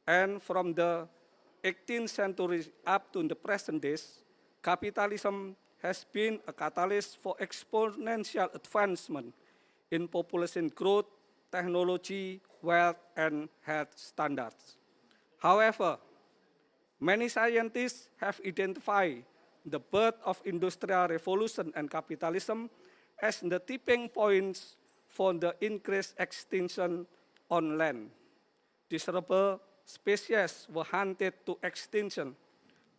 And from the 18th century up to the present days, capitalism has been a catalyst for exponential advancement in population growth, technology, wealth, and health standards. However, many scientists have identified the birth of industrial revolution and capitalism as the tipping points for the increased extinction on land. Discernible species were hunted to extinction.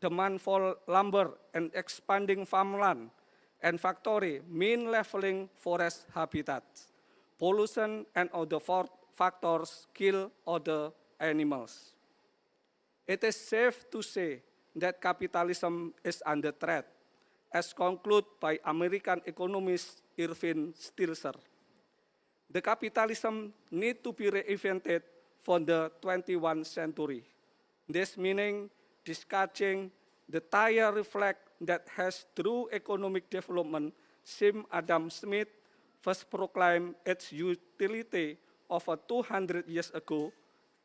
Demand for lumber and expanding farmland and factory mean leveling forest habitats. Pollution and other factors kill other animals. It is safe to say that capitalism is under threat, as concluded by American economist Irving Stilzer. The capitalism need to be reinvented for the 21st century. This meaning discarding the tire reflex that has through economic development since Adam Smith first proclaimed its utility over 200 years ago,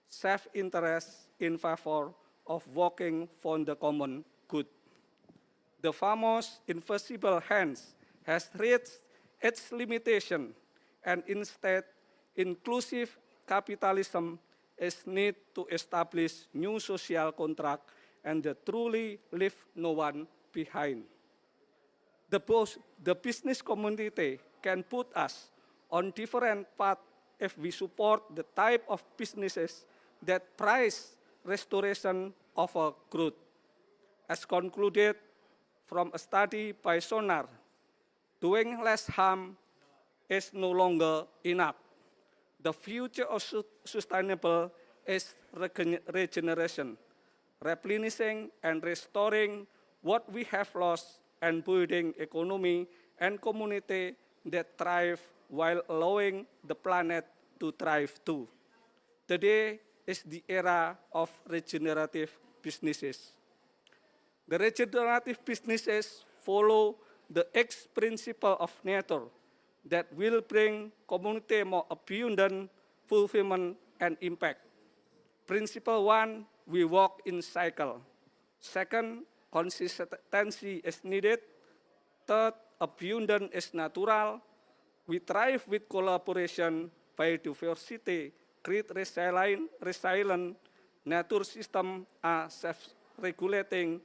self-interest in favor of working for the common good. The famous invisible hands has reached its limitation, and instead, inclusive capitalism is need to establish new social contract and truly leave no one behind. The business community can put us on different path if we support the type of businesses that prize restoration of a growth. As concluded from a study by Sonar, doing less harm is no longer enough. The future of sustainable is regeneration, replenishing and restoring what we have lost and building economy and community that thrive while allowing the planet to thrive too. Today is the era of regenerative businesses. The regenerative businesses follow the X principle of nature that will bring community more abundant fulfillment and impact. Principle 1, we work in cycle. Second, consistency is needed. Third, abundance is natural. We thrive with collaboration, biodiversity, create resilient nature system are self-regulating,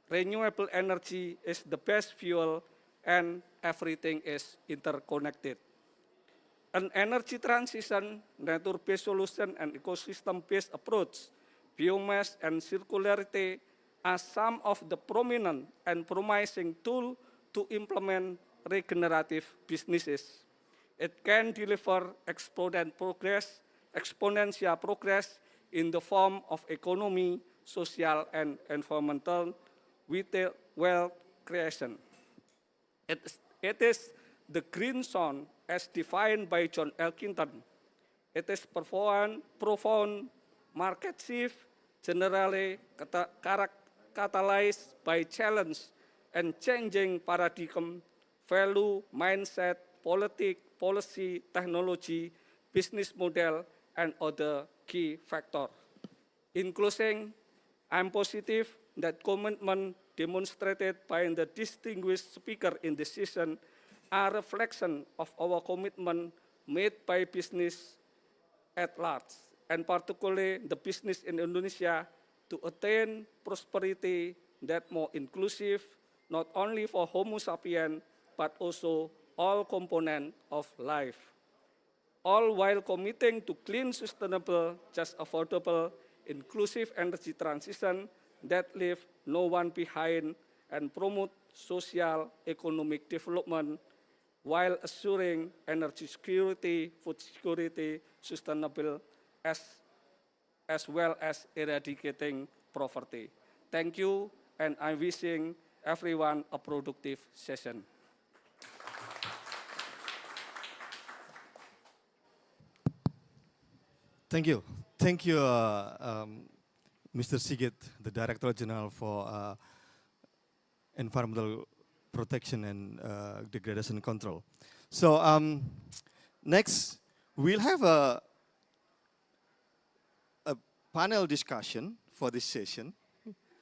renewable energy is the best fuel, and everything is interconnected. An energy transition, nature-based solution, and ecosystem-based approach, biomass and circularity are some of the prominent and promising tools to implement regenerative businesses. It can deliver exponential progress in the form of economy, social, and environmental with wealth creation. It is the green zone as defined by John Elkington. It is profound market shift, generally catalyzed by challenge and changing paradigm, value, mindset, politics, policy, technology, business model, and other key factors. In closing, I'm positive that commitment demonstrated by the distinguished speaker in this session are a reflection of our commitment made by business at large, and particularly the business in Indonesia, to attain prosperity that more inclusive, not only for Homo sapiens, but also all components of life. All while committing to clean, sustainable, just affordable, inclusive energy transition that leave no one behind and promote social economic development while assuring energy security, food security, sustainable, as well as eradicating poverty. Thank you, and I'm wishing everyone a productive session. Thank you. Thank you, Mr. Sigit, the Director General for Environmental Protection and Degradation Control. So next, we'll have a panel discussion for this session.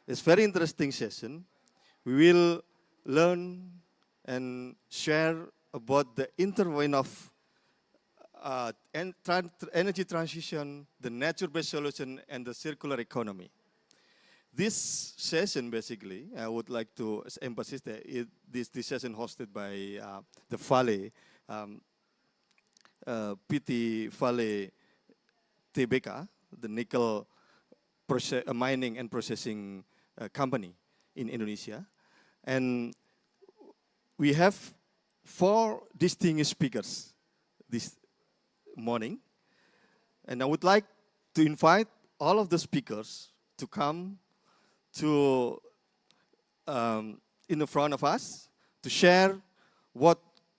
It's very interesting session. We will learn and share about the intertwine of energy transition, the nature-based solution, and the circular economy. This session, basically, I would like to emphasize that this session hosted by the Vale, PT Vale TBK, the nickel mining and processing company in Indonesia. And we have 4 distinguished speakers this morning. And I would like to invite all of the speakers to come to in the front of us to share what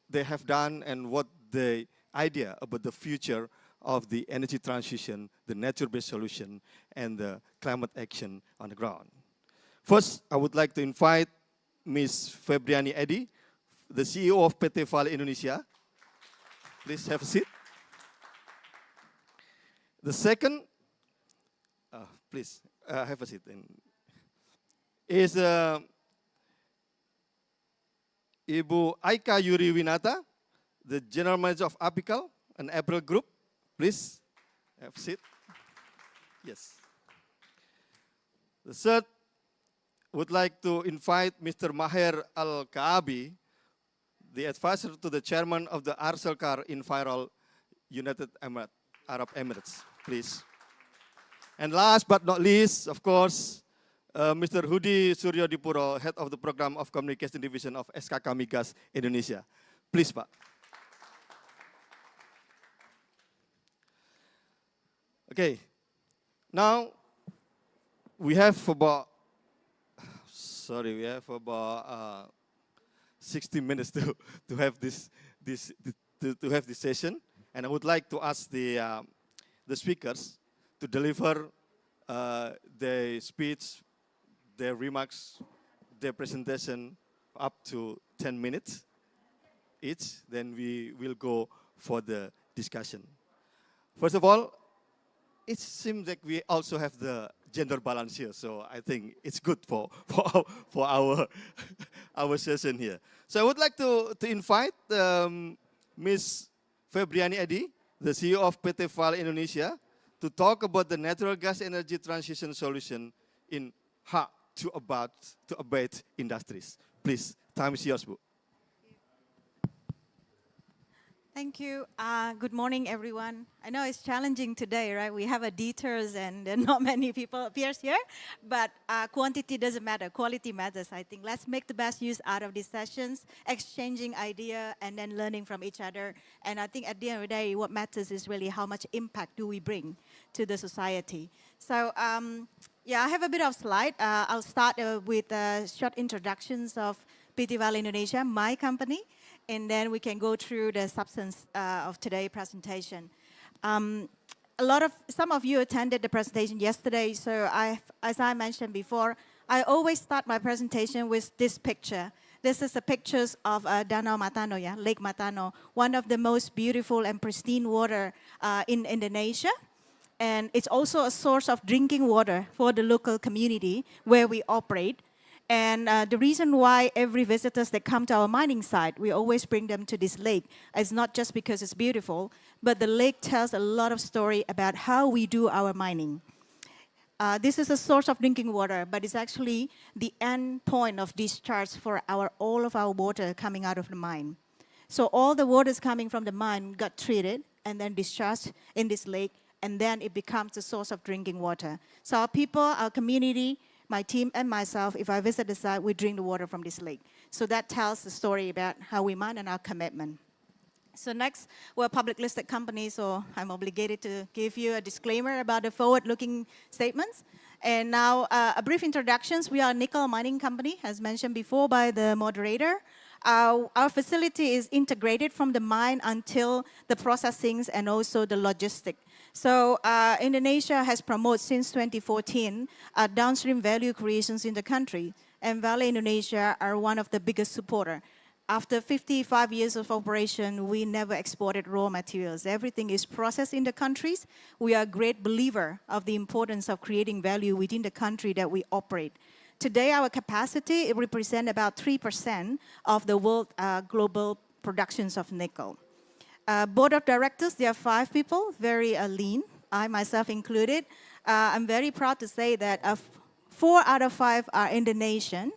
they have done and what the idea about the future of the energy transition, the nature-based solution, and the climate action on the ground. First, I would like to invite Ms. Febriani Edi, the CEO of PT Vale Indonesia. Please have a seat. The second, please have a seat. Is Ibu Aika Yuri Winata, the General Manager of Apical and April Group. Please have a seat. Yes. The third, would like to invite Mr. Maher Al-Kaabi, the advisor to the chairman of the Arcelkar Enviro United Arab Emirates. Please. And last but not least, of course, Mr. Hudi Suryodipuro, Head of the Program of Communication Division of SKK Migas Indonesia. Please, Pak. Okay, now we have about 60 minutes to have this session, and I would like to ask the speakers to deliver their speech, their remarks, their presentation up to 10 minutes each. Then we will go for the discussion. First of all, it seems like we also have the gender balance here, so I think it's good for our our session here. So I would like to invite Ms. Febriani Edi, the CEO of PT Vale Indonesia, to talk about the natural gas energy transition solution in hard to abate industries. Please, time is yours, Bu. Thank you. Good morning, everyone. I know it's challenging today, right? We have a detours and not many people appears here, but quantity doesn't matter. Quality matters, I think. Let's make the best use out of these sessions, exchanging idea and then learning from each other. And I think at the end of the day, what matters is really how much impact do we bring to the society. So, yeah, I have a bit of slide. I'll start with short introductions of PT Vale Indonesia, my company. And then we can go through the substance of today's presentation. Some of you attended the presentation yesterday, so as I mentioned before, I always start my presentation with this picture. This is the pictures of Danau Matano, yeah, Lake Matano, one of the most beautiful and pristine water in Indonesia. And it's also a source of drinking water for the local community where we operate. And the reason why every visitors that come to our mining site, we always bring them to this lake. It's not just because it's beautiful, but the lake tells a lot of story about how we do our mining. This is a source of drinking water, but it's actually the end point of discharge for all of our water coming out of the mine. So all the waters coming from the mine got treated and then discharged in this lake, and then it becomes the source of drinking water. So our people, our community, my team and myself, if I visit the site, we drink the water from this lake. So that tells the story about how we mine and our commitment. So next, we're a public listed company, so I'm obligated to give you a disclaimer about the forward-looking statements. And now, a brief introductions. We are a nickel mining company, as mentioned before by the moderator. Our facility is integrated from the mine until the processing and also the logistics. So Indonesia has promoted since 2014 downstream value creations in the country, and Vale Indonesia are one of the biggest supporters. after 55 years of operation, we never exported raw materials. Everything is processed in the countries. We are a great believer of the importance of creating value within the country that we operate. Today, our capacity, it represents about 3% of the world global productions of nickel. Board of directors, there are 5 people, very lean, I myself included. I'm very proud to say that 4 out of 5 are Indonesian.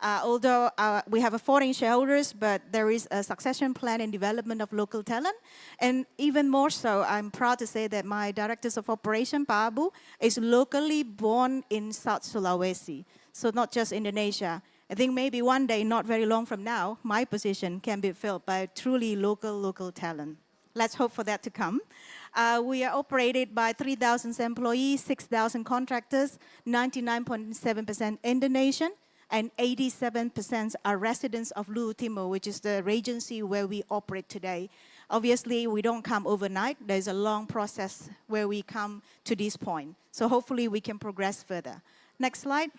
Although we have a foreign shareholders, but there is a succession plan and development of local talent. And even more so, I'm proud to say that my directors of operation, Pak Abu, is locally born in South Sulawesi. So not just Indonesia. I think maybe one day, not very long from now, my position can be filled by truly local talent. Let's hope for that to come. We are operated by 3,000 employees, 6,000 contractors, 99.7% Indonesian, and 87% are residents of Luwu Timur, which is the regency where we operate today. Obviously, we don't come overnight. There's a long process where we come to this point. So hopefully we can progress further. Next slide.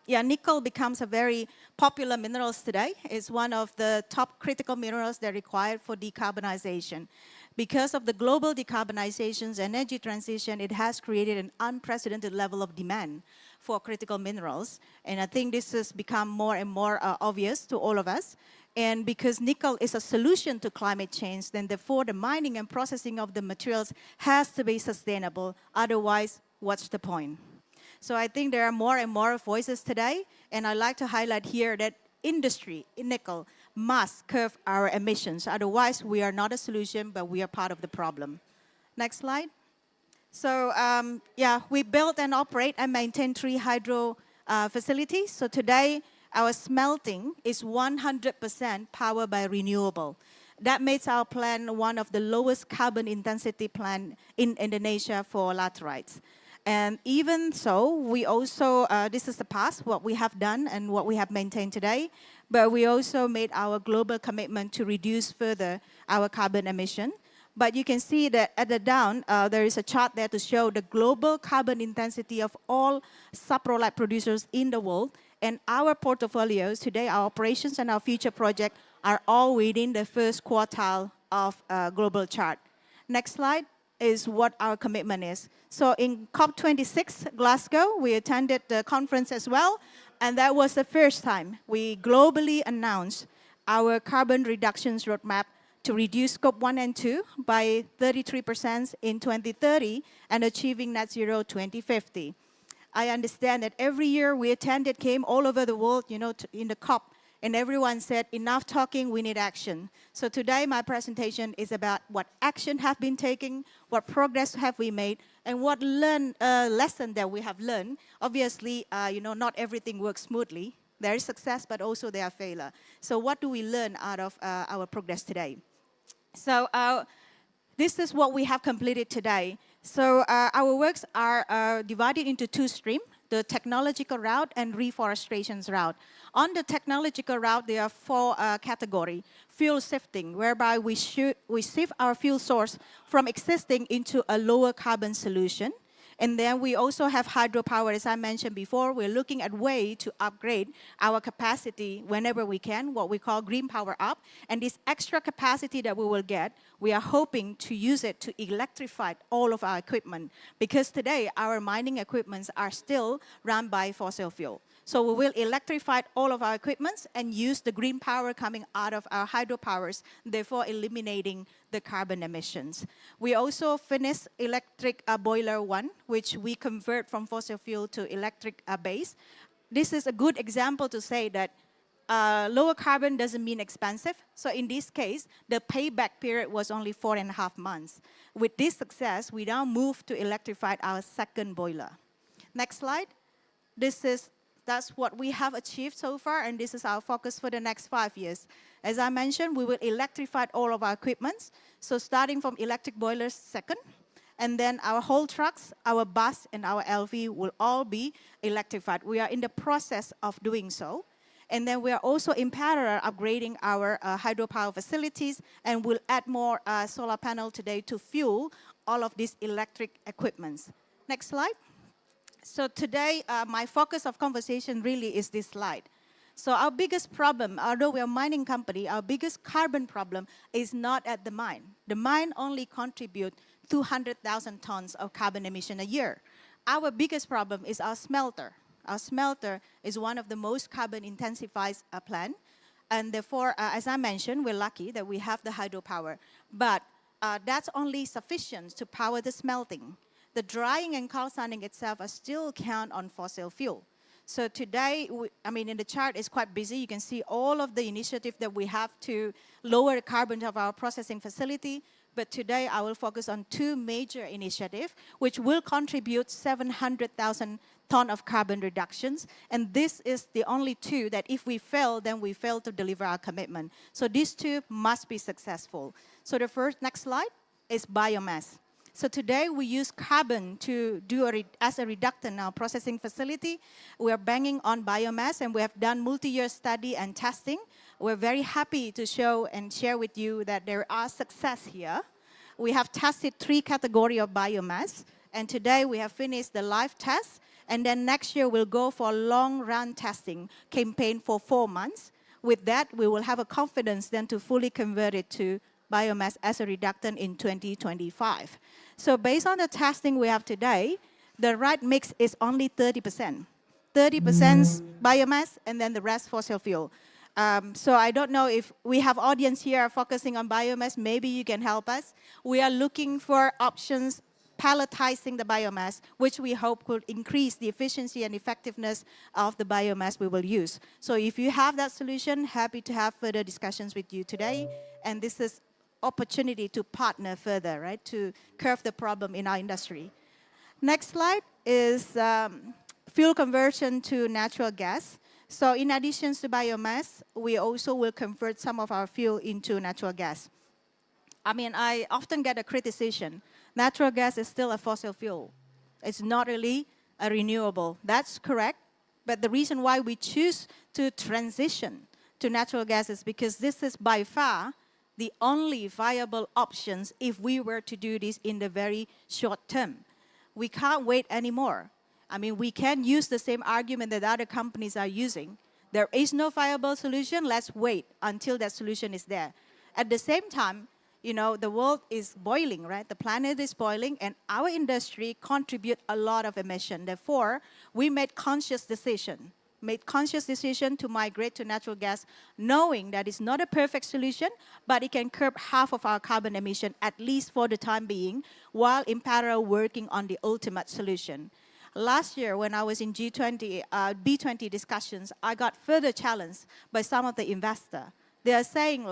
Nickel becomes a very popular mineral today. It's one of the top critical minerals that are required for decarbonization. Because of the global decarbonization's energy transition, it has created an unprecedented level of demand for critical minerals. And I think this has become more and more obvious to all of us. And because nickel is a solution to climate change, then therefore the mining and processing of the materials has to be sustainable. Otherwise, what's the point? So I think there are more and more voices today, and I'd like to highlight here that industry in nickel must curb our emissions. Otherwise, we are not a solution, but we are part of the problem. Next slide. So we build and operate and maintain 3 hydro facilities. So today, our smelting is 100% powered by renewable. That makes our plant one of the lowest carbon intensity plant in Indonesia for laterites. And even so, we also, this is the past, what we have done and what we have maintained today, but we also made our global commitment to reduce further our carbon emission. But you can see that at the down, there is a chart there to show the global carbon intensity of all saprolite producers in the world. And our portfolios today, our operations and our future projects are all within the first quartile of global chart. Next slide is what our commitment is. So in COP26 Glasgow, we attended the conference as well, and that was the first time we globally announced our carbon reductions roadmap to reduce Scope 1 and 2 by 33% in 2030 and achieving net zero 2050. I understand that every year we attended, came all over the world, in the COP, and everyone said, enough talking, we need action. So today my presentation is about what action have been taken, what progress have we made, and what lesson that we have learned. Obviously, not everything works smoothly. There is success, but also there are failure. So what do we learn out of our progress today? So this is what we have completed today. So our works are divided into 2 streams, the technological route and reforestation route. On the technological route, there are 4 categories. Fuel shifting, whereby we shift our fuel source from existing into a lower carbon solution. And then we also have hydropower, as I mentioned before. We're looking at ways to upgrade our capacity whenever we can, what we call green power up. And this extra capacity that we will get, we are hoping to use it to electrify all of our equipment. Because today, our mining equipments are still run by fossil fuel. So we will electrify all of our equipments and use the green power coming out of our hydropowers, therefore eliminating the carbon emissions. We also finished electric boiler 1, which we convert from fossil fuel to electric base. This is a good example to say that lower carbon doesn't mean expensive. So in this case, the payback period was only 4.5 months. With this success, we now move to electrify our second boiler. Next slide. That's what we have achieved so far, and this is our focus for the next 5 years. As I mentioned, we will electrify all of our equipment. So starting from electric boilers second, and then our whole trucks, our bus, and our LV will all be electrified. We are in the process of doing so. And then we are also in parallel upgrading our hydropower facilities, and we'll add more solar panel today to fuel all of these electric equipments. Next slide. So today, my focus of conversation really is this slide. So our biggest problem, although we're a mining company, our biggest carbon problem is not at the mine. The mine only contributes 200,000 tons of carbon emission a year. Our biggest problem is our smelter. Our smelter is one of the most carbon intensified plant. And therefore, as I mentioned, we're lucky that we have the hydropower. But that's only sufficient to power the smelting. The drying and calcining itself are still count on fossil fuel. So today, in the chart is quite busy. You can see all of the initiatives that we have to lower the carbon of our processing facility. But today, I will focus on two major initiatives, which will contribute 700,000 tons of carbon reductions. And this is the only two that if we fail, then we fail to deliver our commitment. So these two must be successful. So the next slide is biomass. So today we use carbon to do as a reductant in our processing facility. We are banking on biomass, and we have done multi-year study and testing. We're very happy to show and share with you that there are success here. We have tested 3 categories of biomass, and today we have finished the live test, and then next year we'll go for a long-run testing campaign for 4 months. With that, we will have a confidence then to fully convert it to biomass as a reductant in 2025. So based on the testing we have today, the right mix is only 30%. 30% biomass, and then the rest fossil fuel. So I don't know if we have audience here focusing on biomass. Maybe you can help us. We are looking for options, palletizing the biomass, which we hope could increase the efficiency and effectiveness of the biomass we will use. So if you have that solution, happy to have further discussions with you today. And this is opportunity to partner further, right, to curb the problem in our industry. Next slide is fuel conversion to natural gas. So in addition to biomass, we also will convert some of our fuel into natural gas. I often get a criticism. Natural gas is still a fossil fuel. It's not really a renewable. That's correct. But the reason why we choose to transition to natural gas is because this is by far the only viable options if we were to do this in the very short term. We can't wait anymore. We can use the same argument that other companies are using. There is no viable solution, let's wait until that solution is there. At the same time, the world is boiling, right? The planet is boiling, and our industry contributes a lot of emission. Therefore, we made conscious decision to migrate to natural gas, knowing that it's not a perfect solution, but it can curb half of our carbon emission, at least for the time being, while in parallel working on the ultimate solution. Last year, when I was in B20 discussions, I got further challenged by some of the investors. They are saying,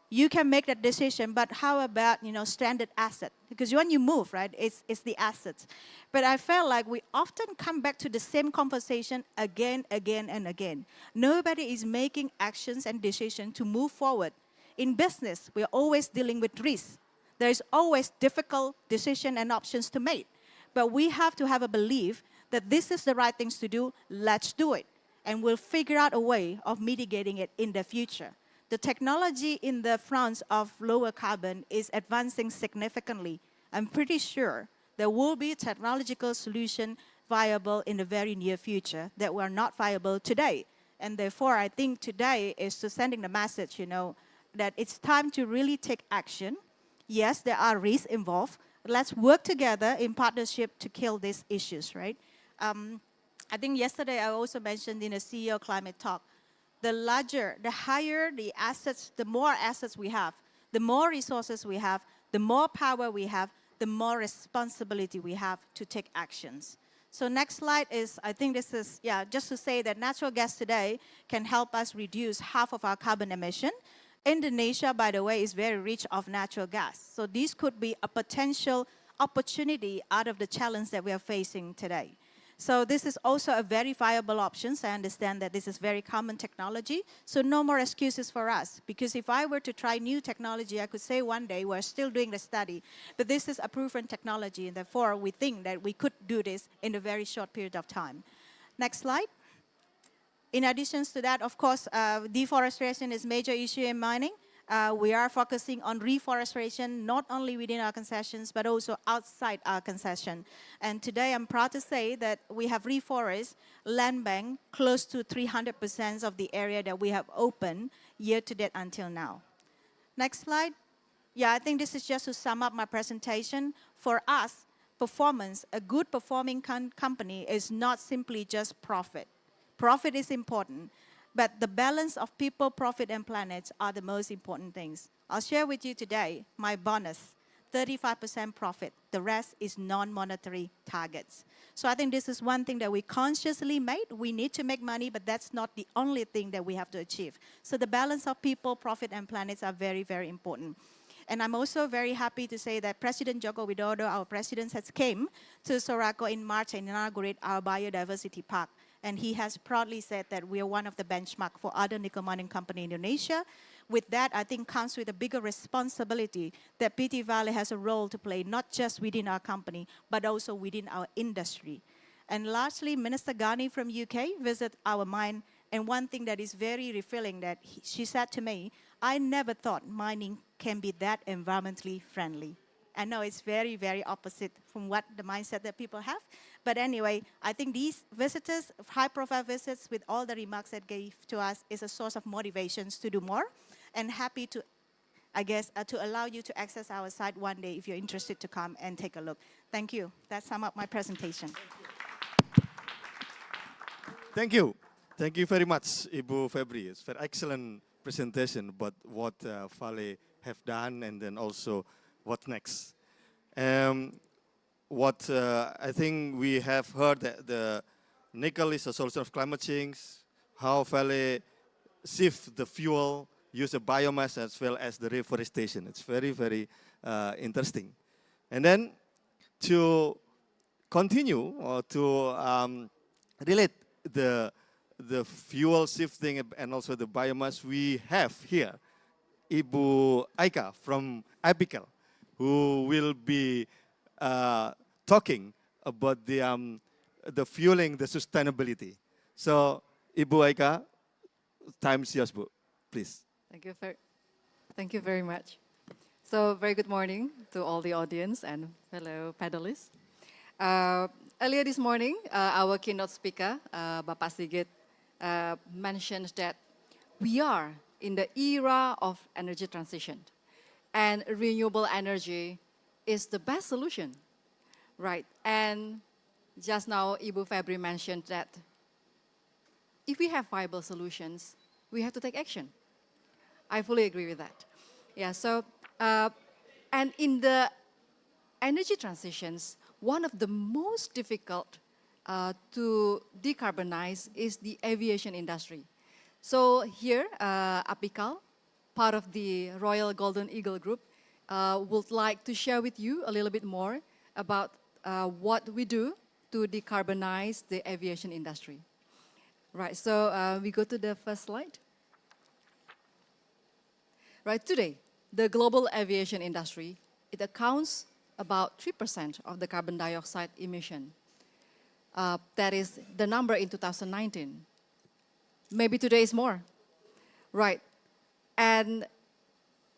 you can make that decision, but how about, stranded asset? Because when you move, right, it's the assets. But I felt like we often come back to the same conversation again, and again. Nobody is making actions and decisions to move forward. In business, we're always dealing with risk. There's always difficult decisions and options to make. But we have to have a belief that this is the right things to do, let's do it. And we'll figure out a way of mitigating it in the future. The technology in the front of lower carbon is advancing significantly. I'm pretty sure there will be a technological solution viable in the very near future that were not viable today. And therefore, I think today is to sending the message, that it's time to really take action. Yes, there are risks involved. Let's work together in partnership to kill these issues, right? I think yesterday I also mentioned in a CEO climate talk, the higher the assets, the more assets we have, the more resources we have, the more power we have, the more responsibility we have to take actions. So next slide is, I think this is, just to say that natural gas today can help us reduce half of our carbon emission. Indonesia, by the way, is very rich of natural gas. So this could be a potential opportunity out of the challenge that we are facing today. So this is also a very viable option. I understand that this is very common technology. So no more excuses for us. Because if I were to try new technology, I could say one day we're still doing the study. But this is a proven technology. And therefore, we think that we could do this in a very short period of time. Next slide. In addition to that, of course, deforestation is a major issue in mining. We are focusing on reforestation, not only within our concessions, but also outside our concession. And today I'm proud to say that we have reforest land bank close to 300% of the area that we have opened year to date until now. Next slide. Yeah, I think this is just to sum up my presentation. For us, performance, a good performing company is not simply just profit. Profit is important, but the balance of people, profit, and planet are the most important things. I'll share with you today my bonus, 35% profit. The rest is non-monetary targets. So I think this is one thing that we consciously made. We need to make money, but that's not the only thing that we have to achieve. So the balance of people, profit, and planets are very, very important. And I'm also very happy to say that President Joko Widodo, our president, has came to Sorako in March and inaugurate our biodiversity park. And he has proudly said that we are one of the benchmark for other nickel mining company in Indonesia. With that, I think comes with a bigger responsibility that PT Vale has a role to play, not just within our company, but also within our industry. And lastly, Minister Ghani from UK visited our mine. And one thing that is very refilling that she said to me, I never thought mining can be that environmentally friendly. I know it's very, very opposite from what the mindset that people have. But anyway, I think these visitors, high-profile visits with all the remarks that gave to us is a source of motivations to do more. And happy to, I guess, to allow you to access our site one day if you're interested to come and take a look. Thank you. That sums up my presentation. Thank you. Thank you very much, Ibu Febri. It's an excellent presentation about what Vale have done and then also what next. What I think we have heard that the nickel is a solution of climate change, how Vale shift the fuel, use the biomass as well as the reforestation. It's very, very interesting. And then to continue or to relate the fuel shifting and also the biomass, we have here Ibu Aika from Apical, who will be talking about the fueling, the sustainability. So, Ibu Aika, time's yours, Bu, please. Thank you very much. So, very good morning to all the audience and fellow panelists. Earlier this morning, our keynote speaker, Bapak Sigit, mentioned that we are in the era of energy transition, and renewable energy is the best solution, right? And just now, Ibu Febri mentioned that if we have viable solutions, we have to take action. I fully agree with that. Yeah, so, and in the energy transitions, one of the most difficult to decarbonize is the aviation industry. So here, Apical, part of the Royal Golden Eagle Group, would like to share with you a little bit more about what we do to decarbonize the aviation industry. Right, so we go to the first slide. Right, today, the global aviation industry, it accounts about 3% of the carbon dioxide emission. That is the number in 2019. Maybe today is more, right? And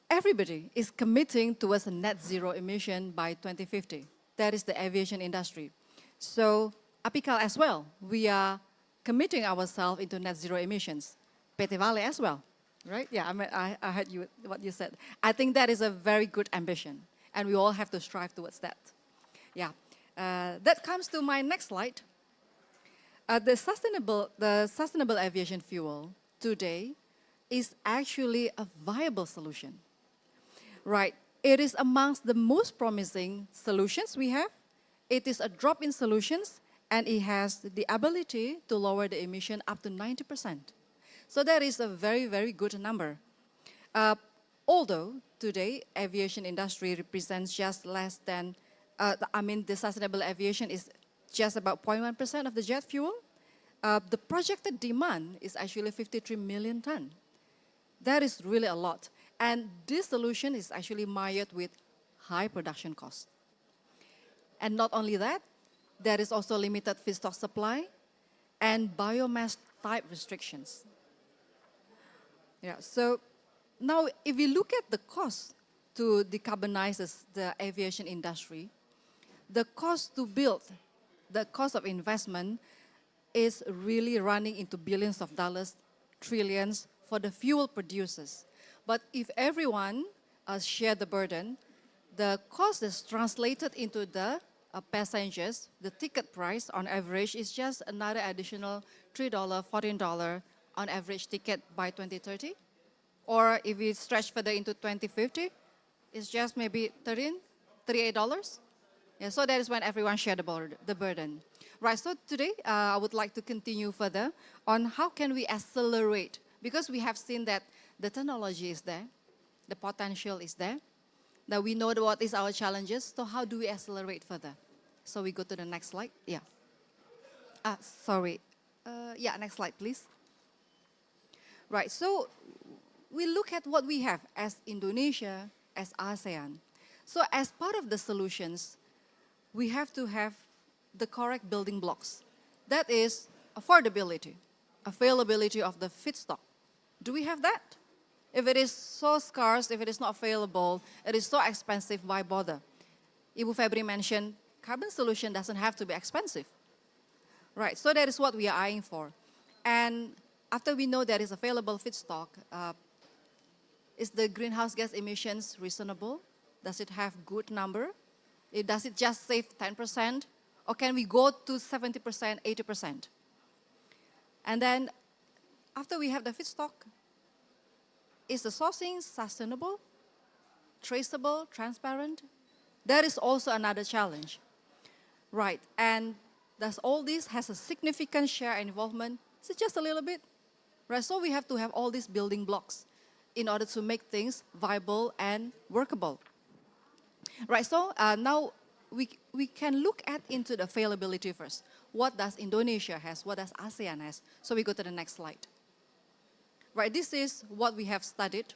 everybody is committing towards a net zero emission by 2050. That is the aviation industry. So Apical as well, we are committing ourselves into net zero emissions. PT Vale as well, right? Yeah, I heard what you said. I think that is a very good ambition, and we all have to strive towards that. Yeah, that comes to my next slide. The sustainable aviation fuel today is actually a viable solution, right? It is amongst the most promising solutions we have. It is a drop-in solutions, and it has the ability to lower the emission up to 90%. So that is a very, very good number. Although today aviation industry represents just less than, the sustainable aviation is just about 0.1% of the jet fuel. The projected demand is actually 53 million tons. That is really a lot. And this solution is actually mired with high production costs. And not only that, there is also limited feedstock supply and biomass type restrictions. Yeah, so now, if we look at the cost to decarbonize the aviation industry, the cost to build, the cost of investment is really running into billions of dollars, trillions for the fuel producers. But if everyone share the burden, the cost is translated into the passengers. The ticket price on average is just another additional $3, $14 on average ticket by 2030. Or if we stretch further into 2050, it's just maybe $38. Yeah, so that is when everyone share the burden. Right, so today I would like to continue further on how can we accelerate, because we have seen that the technology is there, the potential is there, that we know what is our challenges, so how do we accelerate further? So we go to the next slide, yeah. Yeah, next slide, please. Right, so we look at what we have as Indonesia, as ASEAN. So as part of the solutions, we have to have the correct building blocks. That is affordability, availability of the feedstock. Do we have that? If it is so scarce, if it is not available, it is so expensive, why bother? Ibu Febri mentioned carbon solution doesn't have to be expensive. Right, so that is what we are eyeing for. And after we know there is available feedstock, is the greenhouse gas emissions reasonable? Does it have good number? Does it just save 10%? Or can we go to 70%, 80%? And then after we have the feedstock, is the sourcing sustainable, traceable, transparent? That is also another challenge. Right, and does all this has a significant share and involvement? Is it just a little bit? Right, so we have to have all these building blocks in order to make things viable and workable. Right, so now we can look at into the availability first. What does Indonesia has? What does ASEAN has? So we go to the next slide. Right, this is what we have studied,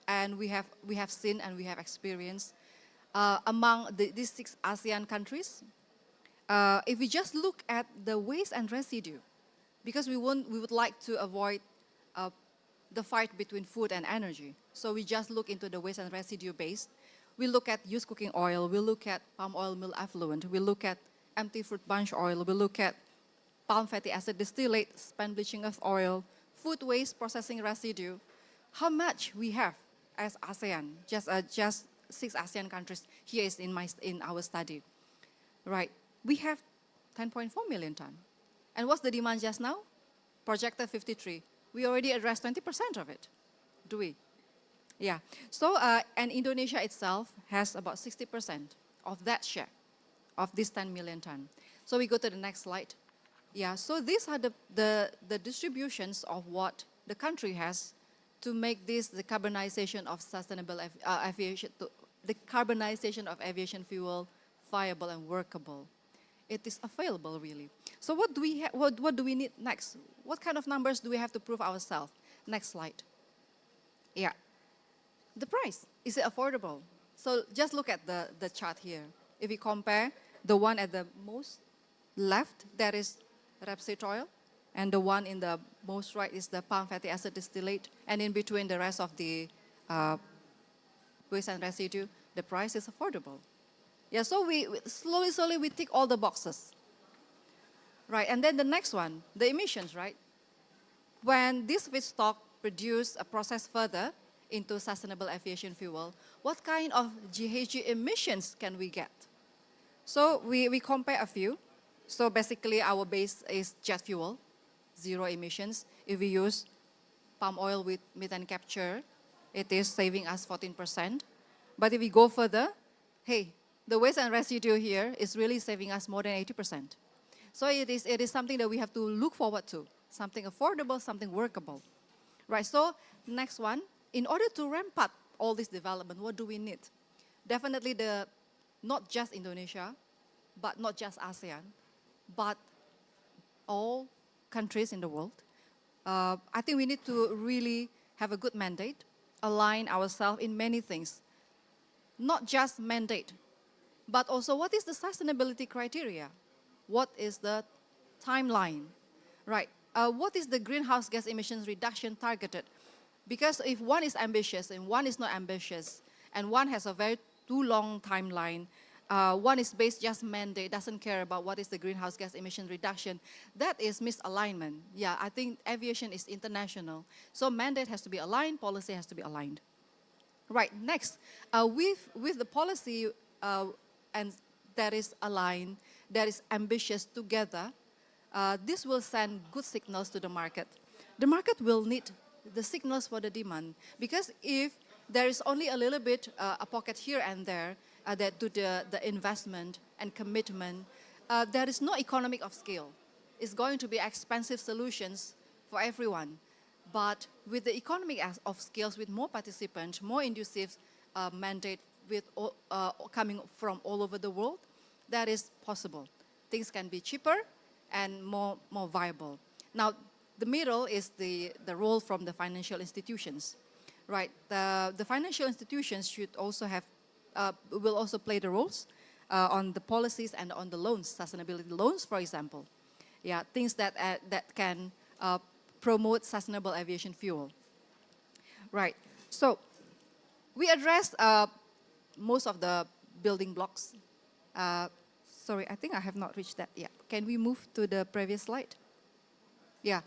and we have seen and we have experienced among these 6 ASEAN countries. If we just look at the waste and residue, because we would like to avoid the fight between food and energy. So we just look into the waste and residue base. We look at used cooking oil, we look at palm oil mill effluent, we look at empty fruit bunch oil, we look at palm fatty acid distillate, spent bleaching of oil, food waste processing residue. How much we have as ASEAN, just 6 ASEAN countries, here is in our study. Right, we have 10.4 million ton. And what's the demand just now? Projected 53. We already addressed 20% of it, do we? Yeah, so, and Indonesia itself has about 60% of that share, of this 10 million ton. So we go to the next slide. Yeah, so these are the distributions of what the country has to make this the carbonization of sustainable aviation, the carbonization of aviation fuel viable and workable. It is available, really. So what do we need next? What kind of numbers do we have to prove ourselves? Next slide. Yeah. The price, is it affordable? So just look at the chart here. If we compare the one at the most left, that is rapeseed oil, and the one in the most right is the palm fatty acid distillate, and in between the rest of the waste and residue, the price is affordable. Yeah, so we slowly we tick all the boxes. Right, and then the next one, the emissions, right? When this feedstock produce a process further into sustainable aviation fuel, what kind of GHG emissions can we get? So we compare a few. So basically our base is jet fuel, 0 emissions. If we use palm oil with methane capture, it is saving us 14%. But if we go further, hey, the waste and residue here is really saving us more than 80%. So it is something that we have to look forward to, something affordable, something workable. Right, so next one, in order to ramp up all this development, what do we need? Definitely not just Indonesia, but not just ASEAN, but all countries in the world. I think we need to really have a good mandate, align ourselves in many things. Not just mandate, but also what is the sustainability criteria? What is the timeline? Right, what is the greenhouse gas emissions reduction targeted? Because if one is ambitious and one is not ambitious, and one has a very too long timeline, one is based just mandate, doesn't care about what is the greenhouse gas emission reduction, that is misalignment. Yeah, I think aviation is international. So mandate has to be aligned, policy has to be aligned. Right, next, with the policy and that is aligned, that is ambitious together, this will send good signals to the market. The market will need the signals for the demand, because if there is only a little bit, a pocket here and there that do the investment and commitment, there is no economic of scale. It's going to be expensive solutions for everyone. But with the economic of scales, with more participants, more inducive mandate with coming from all over the world, that is possible. Things can be cheaper and more viable. Now, the middle is the role from the financial institutions, right? The financial institutions should also have, will also play the roles on the policies and on the loans, sustainability loans, for example. Yeah, things that can promote sustainable aviation fuel. Right, so we addressed most of the building blocks. Sorry, I think I have not reached that yet. Can we move to the previous slide? Yeah,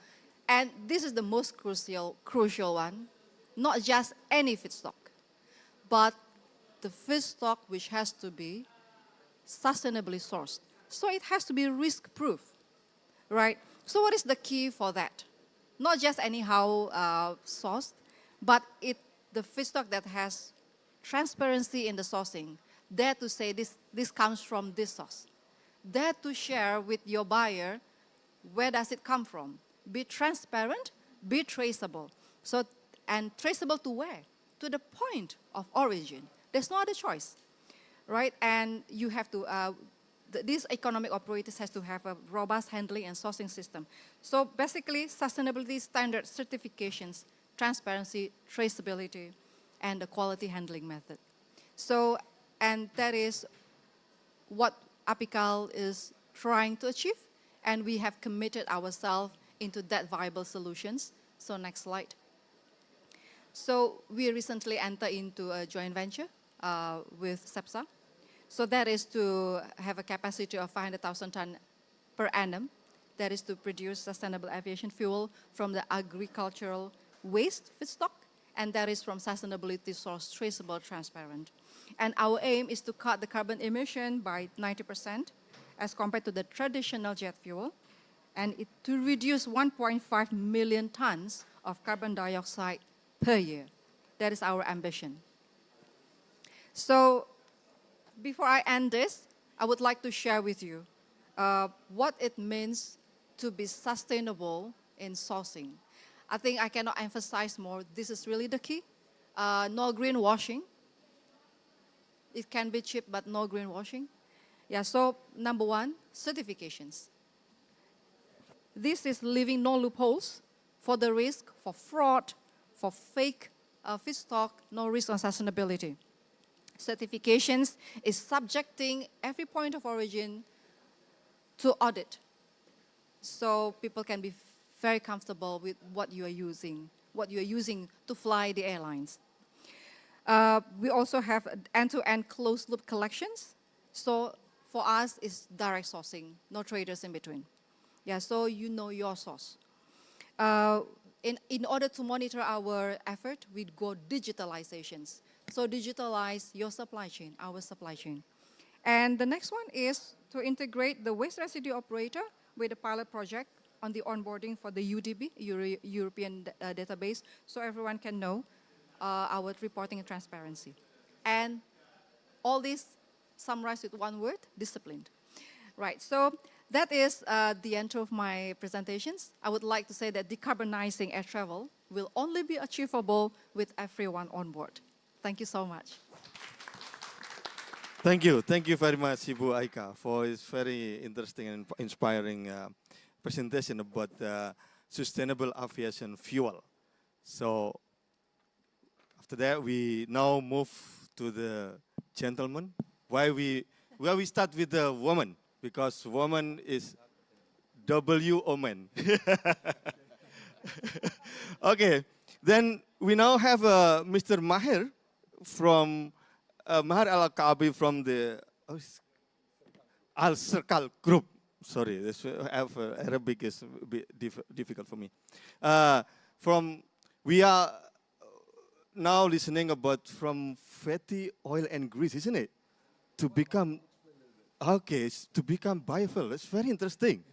and this is the most crucial one. Not just any feedstock, but the feedstock which has to be sustainably sourced. So it has to be risk-proof, right? So what is the key for that? Not just anyhow sourced, but the feedstock that has transparency in the sourcing. Dare to say this comes from this source. Dare to share with your buyer where does it come from. Be transparent, be traceable. So, and traceable to where? To the point of origin. There's no other choice, right? And you have to, these economic operators has to have a robust handling and sourcing system. So basically, sustainability standard certifications, transparency, traceability, and the quality handling method. So, and that is what Apical is trying to achieve, and we have committed ourselves into that viable solutions. So next slide. So we recently entered into a joint venture with CEPSA. So that is to have a capacity of 500,000 tons per annum. That is to produce sustainable aviation fuel from the agricultural waste feedstock, and that is from sustainability source, traceable, transparent. And our aim is to cut the carbon emission by 90% as compared to the traditional jet fuel, and to reduce 1.5 million tons of carbon dioxide per year. That is our ambition. So before I end this, I would like to share with you what it means to be sustainable in sourcing. I think I cannot emphasize more. This is really the key. No greenwashing. It can be cheap, but no greenwashing. Yeah, so number one, certifications. This is leaving no loopholes for the risk, for fraud, for fake feedstock, no risk on sustainability. Certifications is subjecting every point of origin to audit. So people can be very comfortable with what you are using to fly the airlines. We also have end-to-end closed-loop collections. So for us, it's direct sourcing, no traders in between. Yeah, so you know your source. In order to monitor our effort, we go digitalizations. So digitalize your supply chain, our supply chain. And the next one is to integrate the waste residue operator with a pilot project on the onboarding for the UDB, European database, so everyone can know our reporting and transparency. And all this summarized with one word, disciplined. Right, so that is the end of my presentations. I would like to say that decarbonizing air travel will only be achievable with everyone on board. Thank you so much. Thank you very much, Ibu Aika, for this very interesting and inspiring presentation about sustainable aviation fuel. So after that, we now move to the gentleman. Why we start with the woman? Because woman is W-woman. Okay, Then we now have Mr. Maher from Maher Al-Kaabi from the Al-Circle Group. Sorry, this Arabic is a bit difficult for me. We are now listening about from fatty oil and grease, isn't it? To become, okay, to become biofuel. It's very interesting.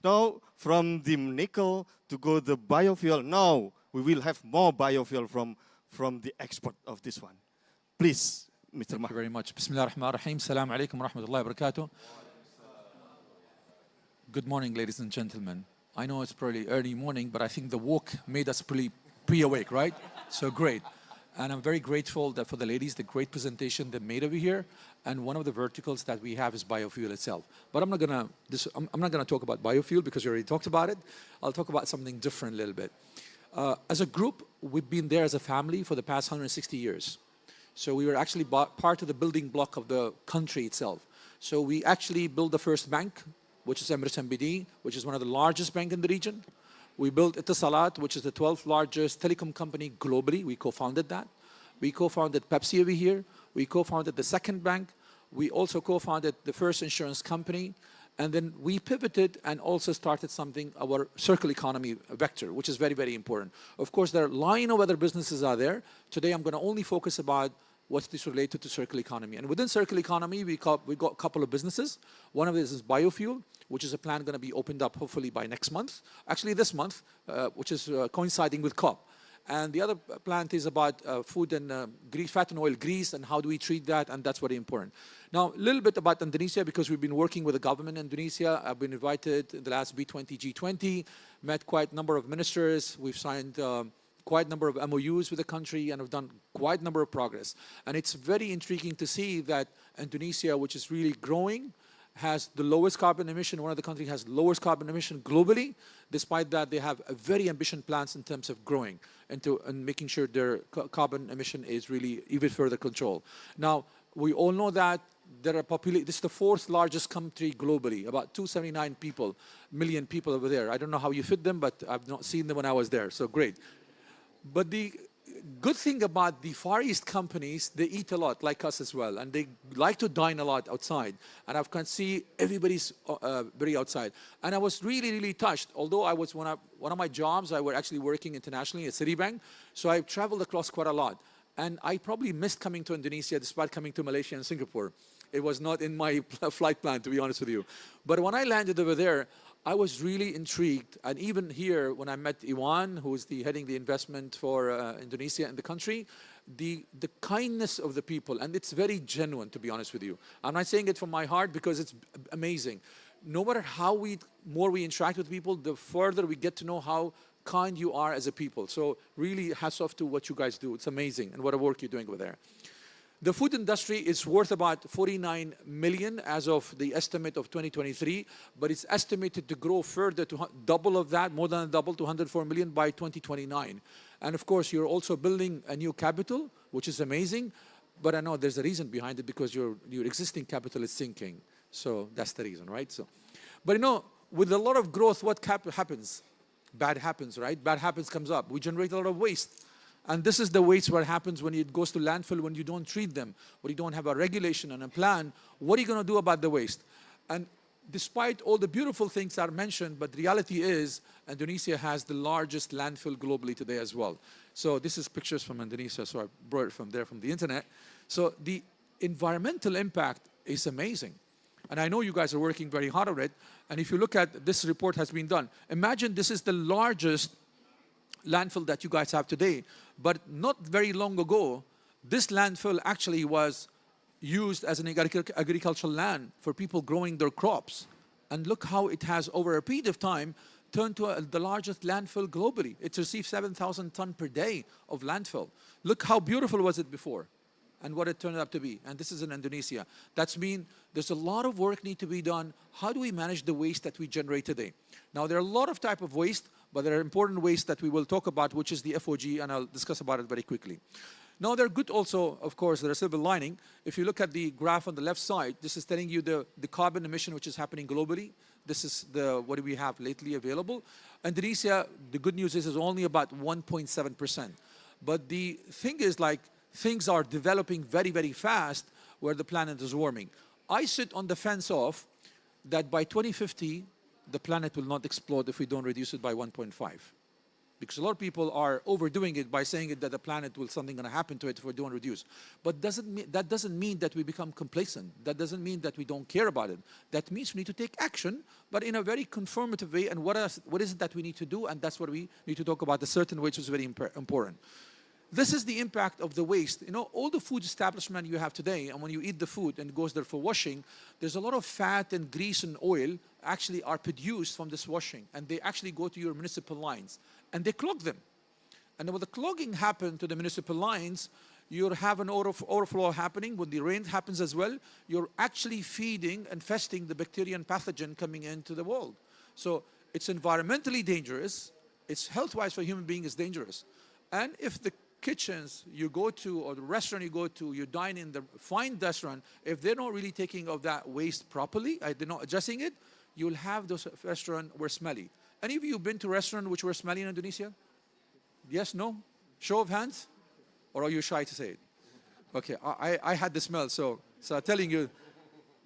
Now, from the nickel to go the biofuel, now we will have more biofuel from the export of this one. Please, Mr. Thank Maher. you very much. Bismillah ar-Rahman ar-Rahim. Assalamu alaikum wa rahmatullahi wa barakatuh. Good morning, ladies and gentlemen. I know it's probably early morning, but I think the walk made us pre-awake, right? So great. And I'm very grateful that for the ladies, the great presentation they made over here. And one of the verticals that we have is biofuel itself. But I'm not gonna talk about biofuel because you already talked about it. I'll talk about something different a little bit. As a group, we've been there as a family for the past 160 years. So we were actually part of the building block of the country itself. So we actually built the first bank, which is Emirates MBD, which is one of the largest banks in the region. We built Etisalat, which is the 12th largest telecom company globally. We co-founded that. We co-founded Pepsi over here. We co-founded the second bank. We also co-founded the first insurance company. And then we pivoted and also started something, our circular economy vector, which is very, very important. Of course, there are a line of other businesses are there. Today, I'm going to only focus about what's this related to circular economy. And within circular economy, we got a couple of businesses. One of these is biofuel, which is a plant going to be opened up hopefully by next month. Actually this month, which is coinciding with COP. And the other plant is about food and grease, fat and oil grease, and how do we treat that, and that's very important. Now, a little bit about Indonesia, because we've been working with the government in Indonesia. I've been invited in the last B20, G20, met quite a number of ministers. We've signed quite a number of MOUs with the country and have done quite a number of progress. And it's very intriguing to see that Indonesia, which is really growing, has the lowest carbon emission. One of the countries has lowest carbon emission globally. Despite that, they have a very ambitious plans in terms of growing and making sure their carbon emission is really even further controlled. Now, we all know that there are this is the 4th largest country globally, about 279 million people over there. I don't know how you fit them, but I've not seen them when I was there, so great. But the good thing about the Far East companies, they eat a lot, like us as well, and they like to dine a lot outside. And I can see everybody's very outside. And I was really, really touched. Although I was one of my jobs, I was actually working internationally at Citibank, so I traveled across quite a lot. And I probably missed coming to Indonesia despite coming to Malaysia and Singapore. It was not in my flight plan, to be honest with you. But when I landed over there, I was really intrigued. And even here, when I met Iwan, who is heading the investment for Indonesia in the country, the kindness of the people, and it's very genuine, to be honest with you. I'm not saying it from my heart because it's amazing. No matter how more we interact with people, the further we get to know how kind you are as a people. So really hats off to what you guys do. It's amazing, and what a work you're doing over there. The food industry is worth about 49 million as of the estimate of 2023, but it's estimated to grow further to double of that, more than double, to 104 million by 2029. And of course, you're also building a new capital, which is amazing, but I know there's a reason behind it because your existing capital is sinking. So that's the reason, right? So, but you know, with a lot of growth, what happens? Bad happens, right? Bad happens comes up. We generate a lot of waste. And this is the waste what happens when it goes to landfill, when you don't treat them, when you don't have a regulation and a plan. What are you going to do about the waste? And despite all the beautiful things that are mentioned, but the reality is Indonesia has the largest landfill globally today as well. So this is pictures from Indonesia, so I brought it from there, from the internet. So the environmental impact is amazing. And I know you guys are working very hard on it. And if you look at this report has been done, imagine this is the largest landfill that you guys have today, but not very long ago, this landfill actually was used as an agricultural land for people growing their crops. And look how it has, over a period of time, turned to the largest landfill globally. It's received 7,000 tons per day of landfill. Look how beautiful was it before and what it turned out to be. And this is in Indonesia. That's mean there's a lot of work need to be done. How do we manage the waste that we generate today? Now, there are a lot of type of waste, but there are important waste that we will talk about, which is the FOG, and I'll discuss about it very quickly. Now, they're good also, of course, there's a silver lining. If you look at the graph on the left side, this is telling you the carbon emission which is happening globally. This is what we have lately available. Indonesia, the good news is only about 1.7%. But the thing is, like, things are developing very, very fast where the planet is warming. I sit on the fence of that by 2050, the planet will not explode if we don't reduce it by 1.5. Because a lot of people are overdoing it by saying that the planet will, something going to happen to it if we don't reduce. But that doesn't mean that we become complacent. That doesn't mean that we don't care about it. That means we need to take action, but in a very conformative way. And what is it that we need to do? And that's what we need to talk about, the certain ways, which is very important. This is the impact of the waste. You know, all the food establishment you have today, and when you eat the food and it goes there for washing, there's a lot of fat and grease and oil actually are produced from this washing. And they actually go to your municipal lines. And they clog them. And when the clogging happens to the municipal lines, you have an overflow happening. When the rain happens as well, you're actually feeding and infesting the bacteria and pathogen coming into the world. So it's environmentally dangerous. It's health-wise for human beings is dangerous. And if the kitchens you go to or the restaurant you go to, you dine in the fine restaurant, if they're not really taking of that waste properly, they're not addressing it, you'll have those restaurants were smelly. Any of you been to a restaurant which were smelly in Indonesia? Yes, no? Show of hands? Or are you shy to say it? Okay, I had the smell, so I'm telling you,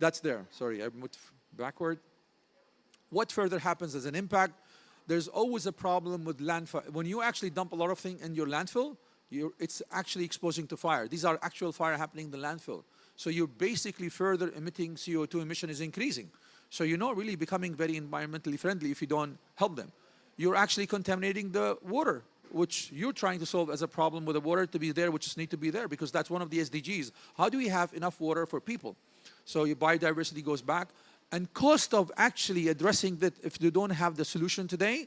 that's there. Sorry, I moved backward. What further happens as an impact? There's always a problem with landfill. When you actually dump a lot of things in your landfill, it's actually exposing to fire. These are actual fire happening in the landfill. So you're basically further emitting CO2 emission is increasing. So you're not really becoming very environmentally friendly if you don't help them. You're actually contaminating the water, which you're trying to solve as a problem with the water to be there, which just need to be there, because that's one of the SDGs. How do we have enough water for people? So your biodiversity goes back. And cost of actually addressing that, if you don't have the solution today,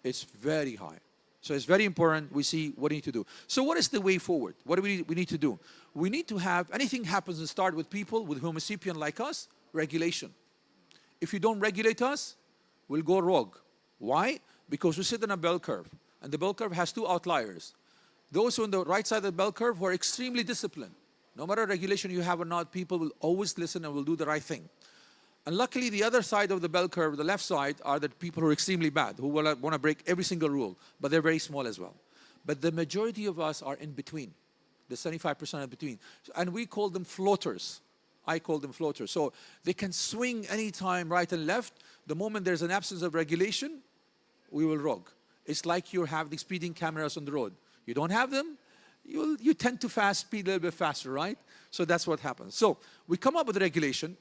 it's very high. So it's very important we see what we need to do. So what is the way forward? What do we need to do? We need to have, anything happens and start with people, with Homo sapien like us, regulation. If you don't regulate us, we'll go rogue. Why? Because we sit in a bell curve, and the bell curve has two outliers. Those who are on the right side of the bell curve who are extremely disciplined. No matter regulation you have or not, people will always listen and will do the right thing. And luckily, the other side of the bell curve, the left side, are the people who are extremely bad, who want to break every single rule, but they're very small as well. But the majority of us are in between, the 75% in between. And we call them floaters. I call them floaters. So they can swing anytime, right and left. The moment there's an absence of regulation, we will rogue. It's like you have the speeding cameras on the road. You don't have them, you tend to speed a little bit faster, right? So that's what happens. So we come up with a regulation.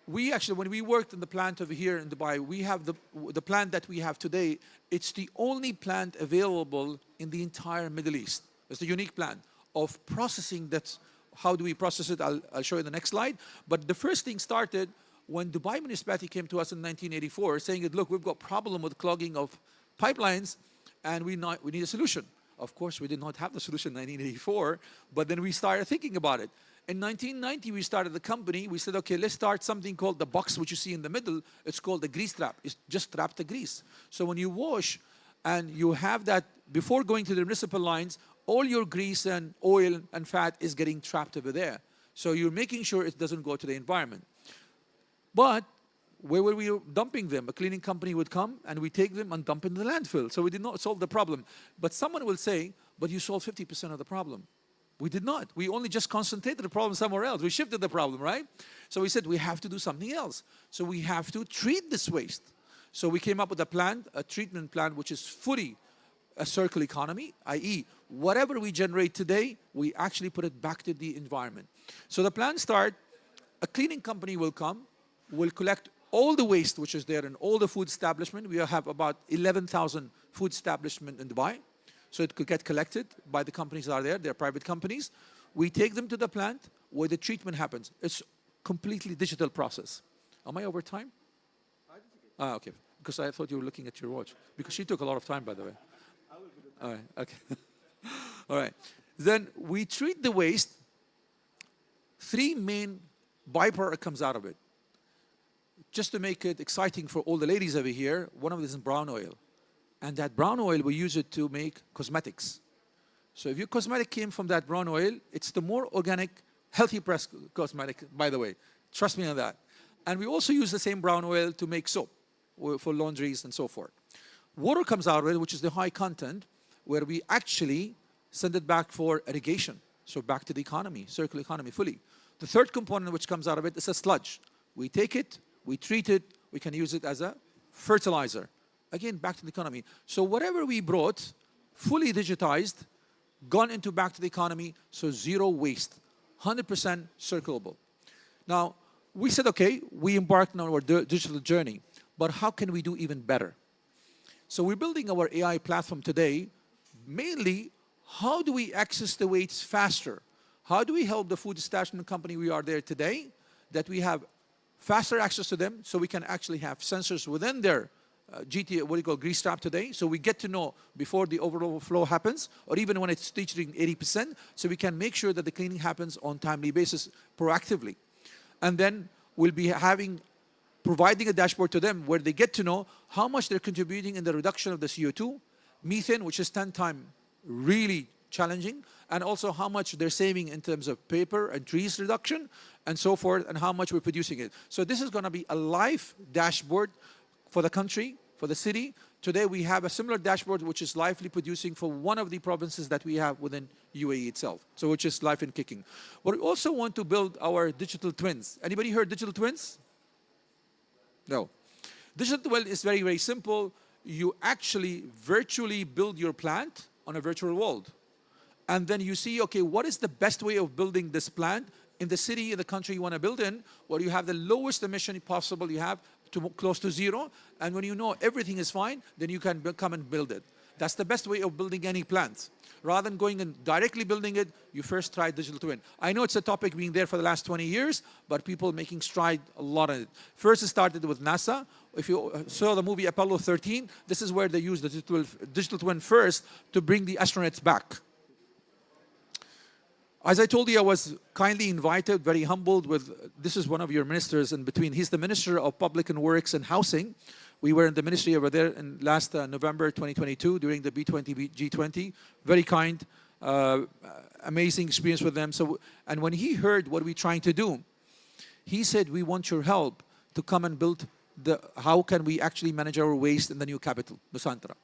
We actually, when we worked in the plant over here in Dubai, we have the plant that we have today. It's the only plant available in the entire Middle East. It's a unique plant of processing. That's how do we process it? I'll show you the next slide. But the first thing started when Dubai municipality came to us in 1984, saying that, look, we've got a problem with clogging of pipelines, and we need a solution. Of course, we did not have the solution in 1984, but then we started thinking about it. In 1990, we started the company. We said, okay, let's start something called the box, which you see in the middle. It's called the grease trap. It's just trap the grease. So when you wash and you have that, before going to the municipal lines, all your grease and oil and fat is getting trapped over there. So you're making sure it doesn't go to the environment. But where were we dumping them? A cleaning company would come and we take them and dump in the landfill. So we did not solve the problem. But someone will say, but you solved 50% of the problem. We did not. We only just concentrated the problem somewhere else. We shifted the problem, right? So we said we have to do something else. So we have to treat this waste. So we came up with a plan, a treatment plan, which is fully a circular economy, i.e. whatever we generate today, we actually put it back to the environment. So the plan starts, a cleaning company will come, will collect all the waste which is there in all the food establishment. We have about 11,000 food establishments in Dubai. So it could get collected by the companies that are there. They're private companies. We take them to the plant where the treatment happens. It's completely digital process. Am I over time? Okay. Because I thought you were looking at your watch. Because she took a lot of time, by the way. All right. Okay. All right. Then we treat the waste. 3 main byproduct comes out of it. Just to make it exciting for all the ladies over here, one of them is brown oil. And that brown oil, we use it to make cosmetics. So if your cosmetic came from that brown oil, it's the more organic, healthy press cosmetic, by the way. Trust me on that. And we also use the same brown oil to make soap. for laundries and so forth. Water comes out of it, which is the high content, where we actually send it back for irrigation. So back to the economy, circular economy fully. The third component which comes out of it is a sludge. We take it, we treat it, we can use it as a fertilizer. Again, back to the economy. So whatever we brought, fully digitized, gone into back to the economy, so zero waste, 100% circulable. Now, we said, okay, we embarked on our digital journey, but how can we do even better? So we're building our AI platform today, mainly, how do we access the waste faster? How do we help the food establishment company we are there today, that we have faster access to them, so we can actually have sensors within their grease trap today, so we get to know before the overflow happens, or even when it's reaching 80%, so we can make sure that the cleaning happens on timely basis proactively. And then we'll be providing a dashboard to them where they get to know how much they're contributing in the reduction of the CO2, methane, which is 10 times really challenging, and also how much they're saving in terms of paper and trees reduction, and so forth, and how much we're producing it. So this is going to be a live dashboard for the country, for the city. Today we have a similar dashboard which is lively producing for one of the provinces that we have within UAE itself, so which is live and kicking. But we also want to build our digital twins. Anybody heard digital twins? No. Digital twin is very, very simple. You actually virtually build your plant on a virtual world. And then you see, okay, what is the best way of building this plant in the city, in the country you want to build in, where you have the lowest emission possible you have, to close to zero, and when you know everything is fine, then you can come and build it. That's the best way of building any plant. Rather than going and directly building it, you first try digital twin. I know it's a topic being there for the last 20 years, but people making stride a lot on it. First it started with NASA. If you saw the movie Apollo 13, this is where they used the digital twin first to bring the astronauts back. As I told you, I was kindly invited, very humbled with, this is one of your ministers in between. He's the Minister of Public and Works and Housing. We were in the ministry over there in last November 2022 during the B20, G20. Very kind, amazing experience with them. So, and when he heard what we're trying to do, he said, we want your help to come and build how can we actually manage our waste in the new capital, Nusantara.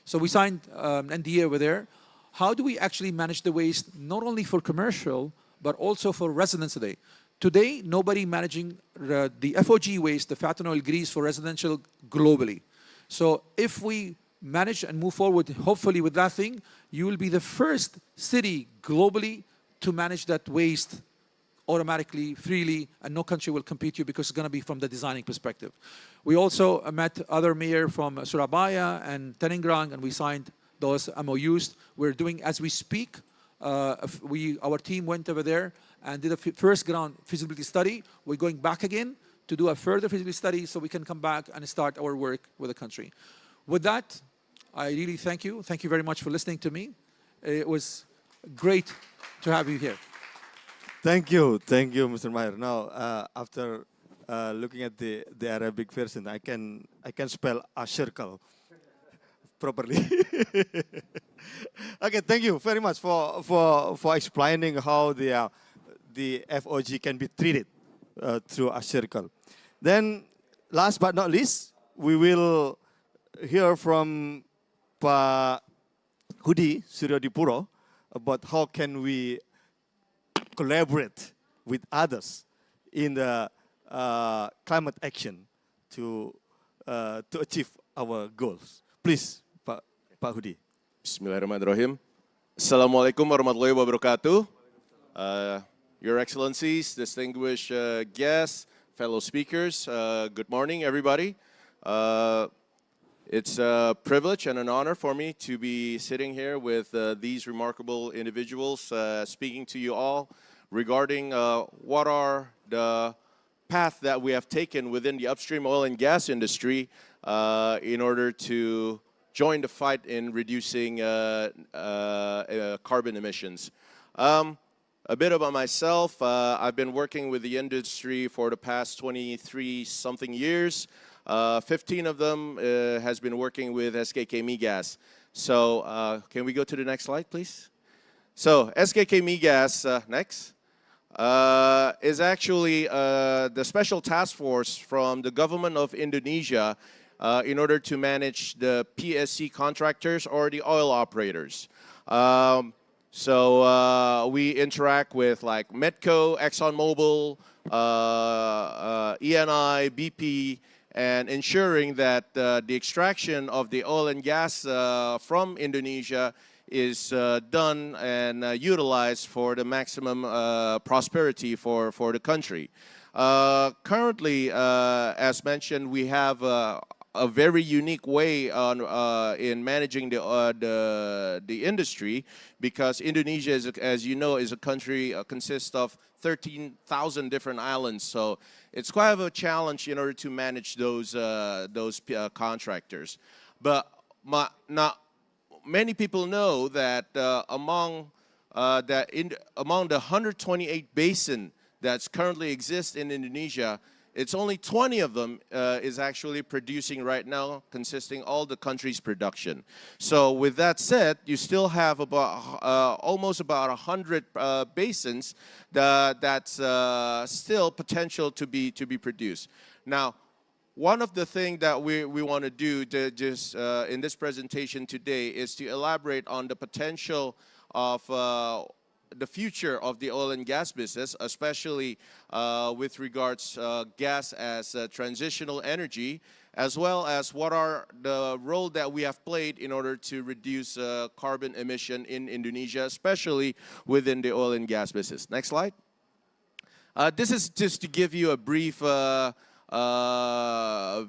So we signed an NDA over there. How do we actually manage the waste, not only for commercial, but also for residents today? Today, nobody managing the FOG waste, the fat and oil grease for residential globally. So if we manage and move forward, hopefully with that thing, you will be the first city globally to manage that waste automatically, freely, and no country will compete you because it's going to be from the designing perspective. We also met other mayor from Surabaya and Tangerang, and we signed those MOUs. We're doing, as we speak, our team went over there and did a first ground feasibility study. We're going back again to do a further feasibility study so we can come back and start our work with the country. With that, I really thank you. Thank you very much for listening to me. It was great to have you here. Thank you, Mr. Maher. Now, after looking at the Arabic version, I can spell a circle properly. Okay, thank you very much for explaining how the FOG can be treated through a circle. Then, last but not least, we will hear from Pak Hudi Suryodipuro about how can we collaborate with others in the climate action to achieve our goals. Please, Pak Hudi. Bismillahirrahmanirrahim. Assalamualaikum warahmatullahi wabarakatuh. Your Excellencies, distinguished guests, fellow speakers, good morning, everybody. It's a privilege and an honor for me to be sitting here with these remarkable individuals, speaking to you all regarding what are the path that we have taken within the upstream oil and gas industry in order to join the fight in reducing carbon emissions. A bit about myself, I've been working with the industry for the past 23-something years. 15 of them has been working with SKK Migas. So can we go to the next slide, please? So SKK Migas, next, is actually the special task force from the government of Indonesia in order to manage the PSC contractors or the oil operators. So we interact with like Medco, ExxonMobil, ENI, BP, and ensuring that the extraction of the oil and gas from Indonesia is done and utilized for the maximum prosperity for the country. Currently, as mentioned, we have a very unique way on, in managing the industry, because Indonesia, is, as you know, is a country consists of 13,000 different islands. So it's quite of a challenge in order to manage those contractors. But not many people know that among the 128 basin that's currently exist in Indonesia, it's only 20 of them is actually producing right now, consisting all the country's production. So with that said, you still have about almost about 100 basins that's still potential to be produced. Now, one of the things that we want to do just in this presentation today is to elaborate on the potential of the future of the oil and gas business, especially with regards gas as transitional energy, as well as what are the role that we have played in order to reduce carbon emission in Indonesia, especially within the oil and gas business. Next slide. This is just to give you a brief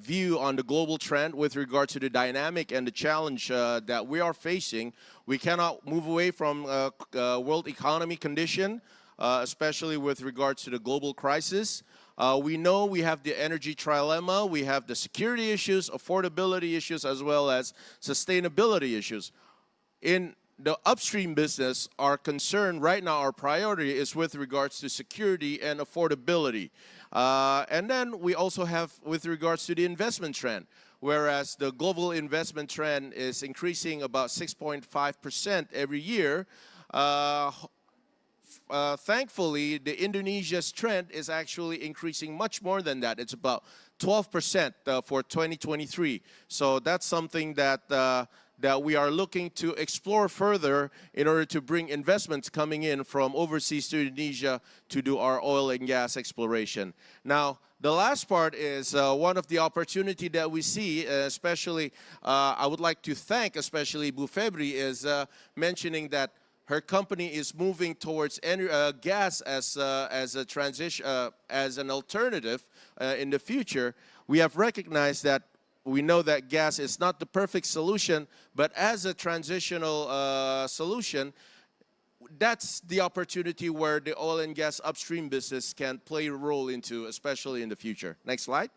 view on the global trend with regard to the dynamic and the challenge that we are facing. We cannot move away from world economy condition, especially with regards to the global crisis. We know we have the energy trilemma, we have the security issues, affordability issues, as well as sustainability issues. In the upstream business, our concern right now, our priority is with regards to security and affordability. And then we also have with regards to the investment trend, whereas the global investment trend is increasing about 6.5% every year. Thankfully, the Indonesia's trend is actually increasing much more than that. It's about 12% for 2023. So that's something that that we are looking to explore further in order to bring investments coming in from overseas to Indonesia to do our oil and gas exploration. Now, the last part is one of the opportunity that we see, especially I would like to thank especially Bu Febri is mentioning that her company is moving towards gas as a transition, as an alternative in the future. We have recognized that we know that gas is not the perfect solution, but as a transitional solution, that's the opportunity where the oil and gas upstream business can play a role into, especially in the future. Next slide.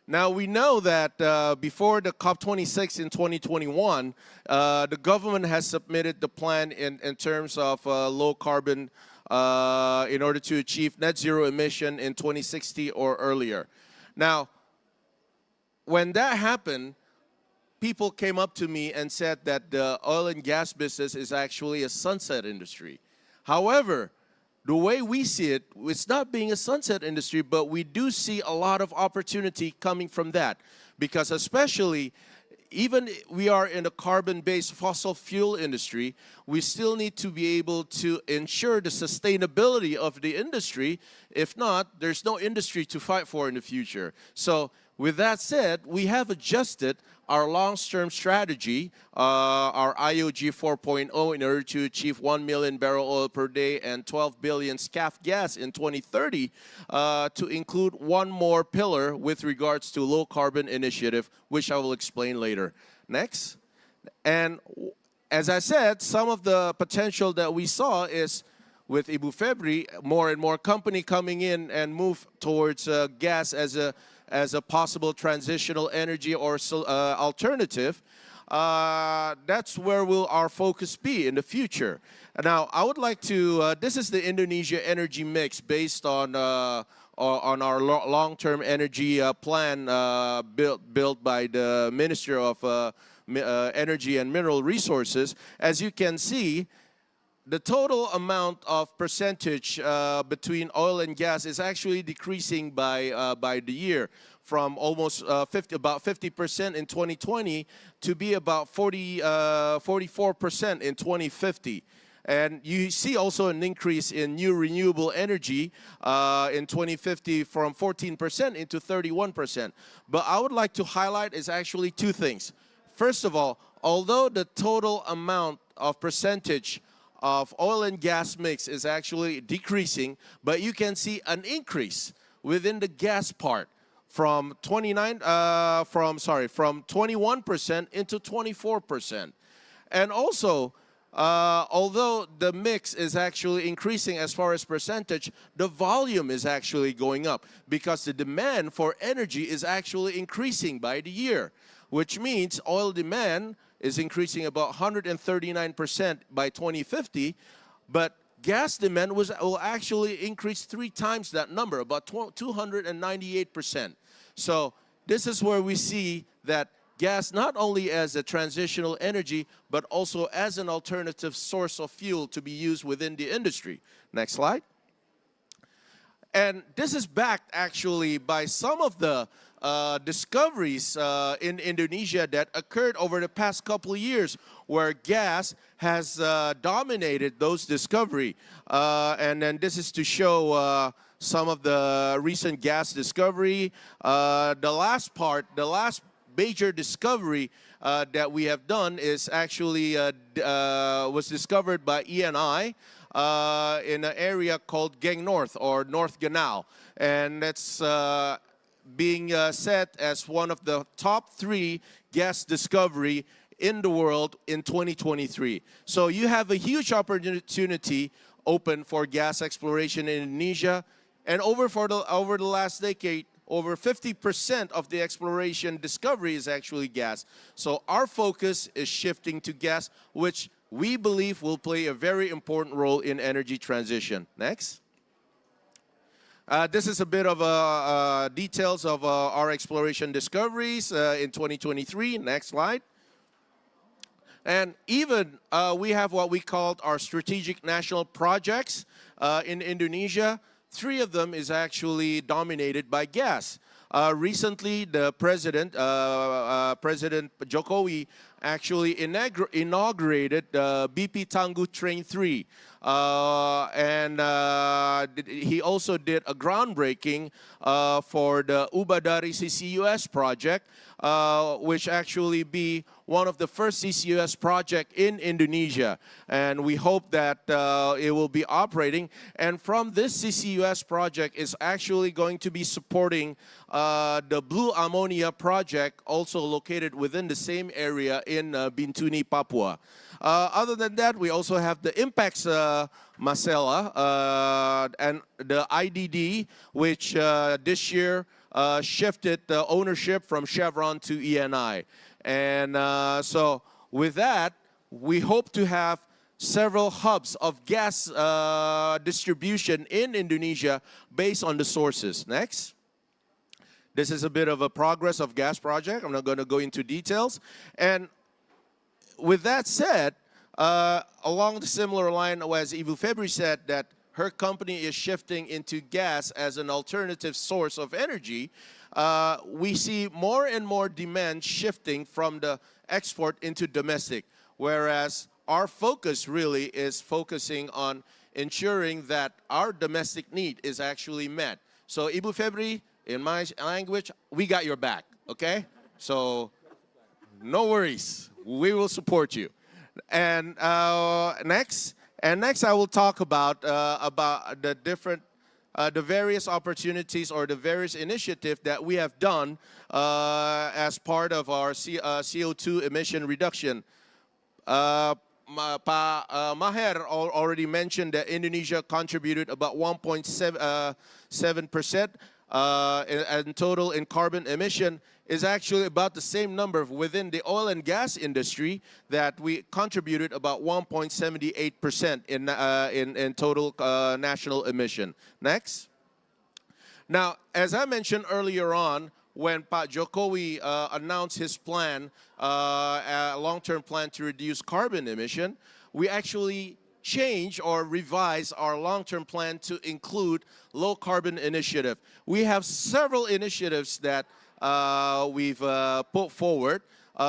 Now, we know that before the COP26 in 2021, the government has submitted the plan in terms of low carbon in order to achieve net zero emission in 2060 or earlier. Now, when that happened, people came up to me and said that the oil and gas business is actually a sunset industry. However, the way we see it, it's not being a sunset industry, but we do see a lot of opportunity coming from that. Because especially, even we are in a carbon-based fossil fuel industry, we still need to be able to ensure the sustainability of the industry. If not, there's no industry to fight for in the future. So with that said, we have adjusted our long-term strategy, our IOG 4.0, in order to achieve 1 million barrel oil per day and 12 billion scf gas in 2030, to include one more pillar with regards to low carbon initiative, which I will explain later. Next. And as I said, some of the potential that we saw is with Ibu Febri, more and more company coming in and move towards gas as a possible transitional energy or alternative. That's where will our focus be in the future. Now, I would like to, this is the Indonesia energy mix based on our long-term energy plan built by the Minister of Energy and Mineral Resources. As you can see, the total amount of percentage between oil and gas is actually decreasing by the year. from almost about 50% in 2020 to be about 44% in 2050. And you see also an increase in new renewable energy in 2050 from 14% into 31%. But I would like to highlight is actually two things. First of all, although the total amount of percentage of oil and gas mix is actually decreasing, but you can see an increase within the gas part from 21% into 24%. And also, although the mix is actually increasing as far as percentage, the volume is actually going up because the demand for energy is actually increasing by the year, which means oil demand is increasing about 139% by 2050, but gas demand will actually increase 3 times that number, about 298%. So this is where we see that gas not only as a transitional energy, but also as an alternative source of fuel to be used within the industry. Next slide. And this is backed actually by some of the discoveries in Indonesia that occurred over the past couple of years, where gas has dominated those discoveries. And then this is to show some of the recent gas discovery. The last major discovery that we have done is actually was discovered by ENI in an area called Geng North or North Ganao, and that's being set as one of the top 3 gas discovery in the world in 2023. So you have a huge opportunity open for gas exploration in Indonesia, and over the last decade, over 50% of the exploration discovery is actually gas. So our focus is shifting to gas, which we believe will play a very important role in energy transition. Next. This is a bit of details of our exploration discoveries in 2023. Next slide. And even we have what we called our strategic national projects in Indonesia. 3 of them is actually dominated by gas. Recently, the President Jokowi actually inaugurated BP Tangguh Train 3. And he also did a groundbreaking for the Ubadari CCUS project, which actually be one of the first CCUS project in Indonesia. And we hope that it will be operating. And from this CCUS project is actually going to be supporting the blue ammonia project, also located within the same area in Bintuni, Papua. Other than that, we also have the Impex Masela and the IDD, which this year shifted the ownership from Chevron to ENI. And so with that, we hope to have several hubs of gas distribution in Indonesia based on the sources. Next. This is a bit of a progress of gas project. I'm not going to go into details. And with that said, along the similar line as Ibu Febri said, that her company is shifting into gas as an alternative source of energy, we see more and more demand shifting from the export into domestic, whereas our focus really is focusing on ensuring that our domestic need is actually met. So Ibu Febri, in my language, we got your back, okay? So no worries, we will support you. And next I will talk about the various opportunities or the various initiatives that we have done as part of our CO2 emission reduction. Maher already mentioned that Indonesia contributed about 1.7% and total in carbon emission is actually about the same number within the oil and gas industry, that we contributed about 1.78% in total national emission. Next. Now, as I mentioned earlier on, when Pak Jokowi announced his plan, a long-term plan to reduce carbon emission, we actually change or revise our long-term plan to include low carbon initiative. We have several initiatives that we've put forward.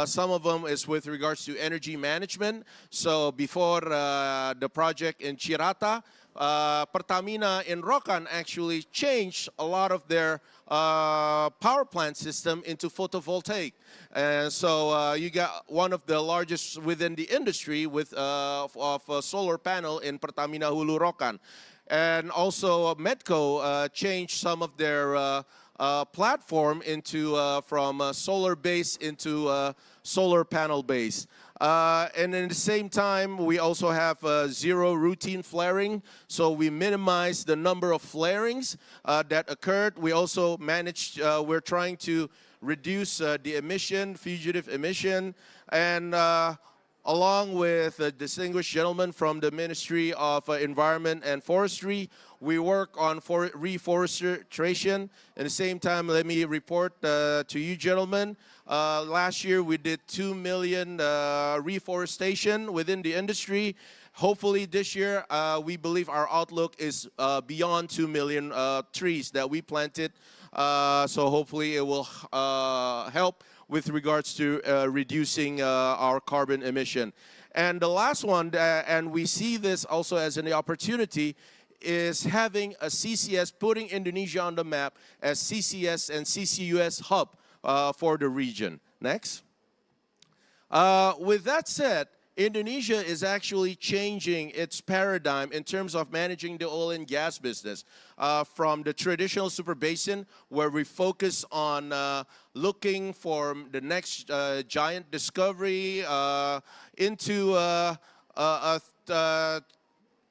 Some of them is with regards to energy management. So before the project in Cirata, Pertamina in Rokan actually changed a lot of their power plant system into photovoltaic. And so you got one of the largest within the industry with of a solar panel in Pertamina Hulu Rokan. And also Medco changed some of their platform into from solar base into solar panel base. And at the same time, we also have zero routine flaring, so we minimize the number of flarings that occurred. We also managed, we're trying to reduce the emission, fugitive emission, and along with a distinguished gentleman from the Ministry of Environment and Forestry, we work on reforestation. At the same time, let me report to you gentlemen, last year we did 2 million reforestation within the industry. Hopefully this year, we believe our outlook is beyond 2 million trees that we planted. So hopefully it will help with regards to reducing our carbon emission. And the last one, and we see this also as an opportunity, is having a CCS, putting Indonesia on the map as CCS and CCUS hub for the region. Next. With that said, Indonesia is actually changing its paradigm in terms of managing the oil and gas business from the traditional super basin, where we focus on looking for the next giant discovery, into a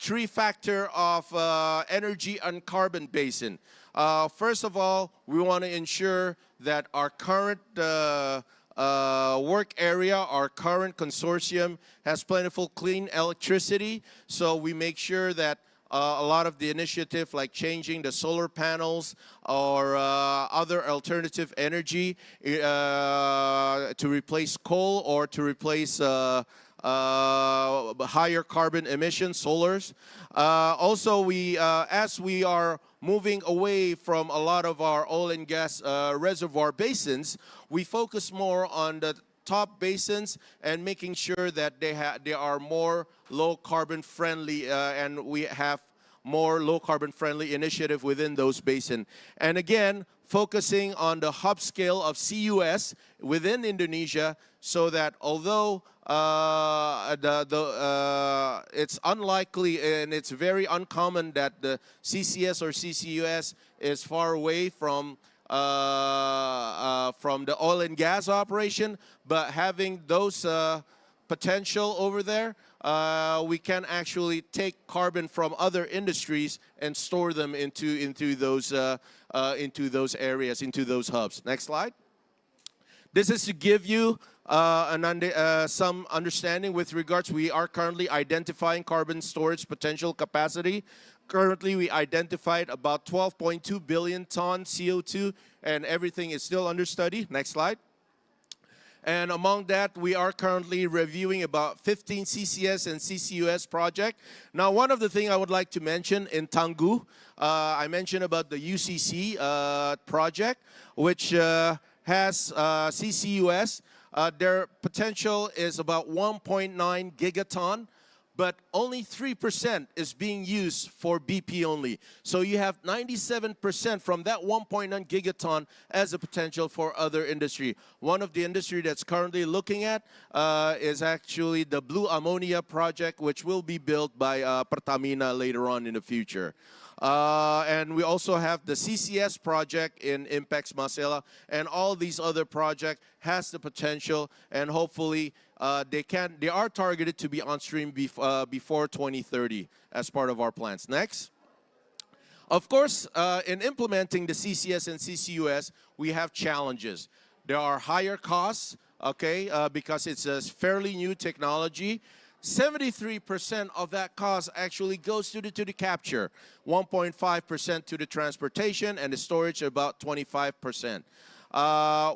three-factor of energy and carbon basin. First of all, we want to ensure that our current work area, our current consortium has plentiful clean electricity, so we make sure that a lot of the initiative like changing the solar panels or other alternative energy to replace coal or to replace higher carbon emission solars. Also, we as we are moving away from a lot of our oil and gas reservoir basins, we focus more on the top basins and making sure that they are more low carbon friendly, and we have more low carbon friendly initiative within those basins. And again, focusing on the hub scale of CUS within Indonesia, so that although it's unlikely and it's very uncommon that the CCS or CCUS is far away from the oil and gas operation, but having those potential over there, we can actually take carbon from other industries and store them into those areas, into those hubs. Next slide. This is to give you some understanding with regards. We are currently identifying carbon storage potential capacity. Currently, we identified about 12.2 billion ton CO2, and everything is still under study. Next slide. And among that, we are currently reviewing about 15 CCS and CCUS projects. Now, one of the things I would like to mention in Tangguh, I mentioned about the UCC project, which has CCUS. Their potential is about 1.9 gigaton, but only 3% is being used for BP only. So you have 97% from that 1.9 gigaton as a potential for other industry. One of the industry that's currently looking at is actually the blue ammonia project, which will be built by Pertamina later on in the future. And we also have the CCS project in Impex Masela, and all these other projects has the potential, and hopefully they are targeted to be on stream before 2030 as part of our plans. Next. Of course, in implementing the CCS and CCUS, we have challenges. There are higher costs, okay, because it's a fairly new technology. 73% of that cost actually goes to the capture, 1.5% to the transportation, and the storage about 25%.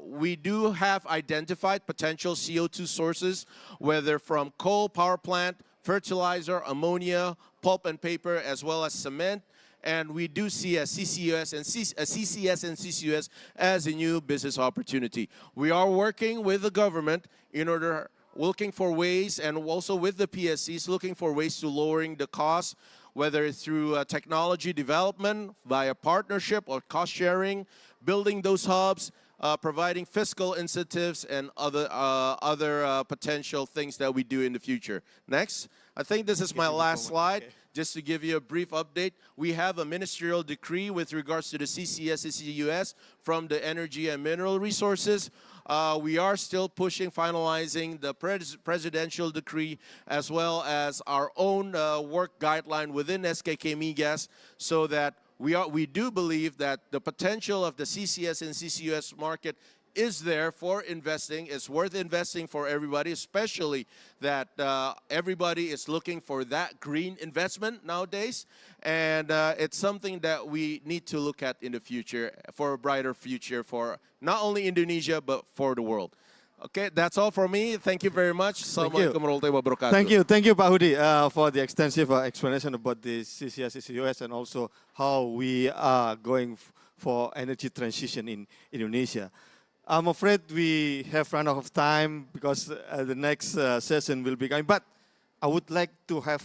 We do have identified potential CO2 sources, whether from coal power plant, fertilizer, ammonia, pulp and paper, as well as cement. And we do see a CCUS and CCS and CCUS as a new business opportunity. We are working with the government in order, looking for ways, and also with the PSCs, looking for ways to lowering the cost, whether it's through technology development, via partnership or cost sharing, building those hubs, providing fiscal incentives, and other potential things that we do in the future. Next, I think this is my last slide. Okay. Just to give you a brief update, we have a ministerial decree with regards to the CCS and CCUS from the Energy and Mineral Resources. We are still pushing, finalizing the presidential decree, as well as our own work guideline within SKK Migas, so that we do believe that the potential of the CCS and CCUS market is there for investing. It's worth investing for everybody, especially that everybody is looking for that green investment nowadays. And it's something that we need to look at in the future, for a brighter future for not only Indonesia, but for the world. Okay, that's all from me. Thank you very much. Assalamualaikum warahmatullahi wabarakatuh. Thank you, Pak Hudi, for the extensive explanation about the CCS, CCUS, and also how we are going for energy transition in Indonesia. I'm afraid we have run out of time because the next session will be going. But I would like to have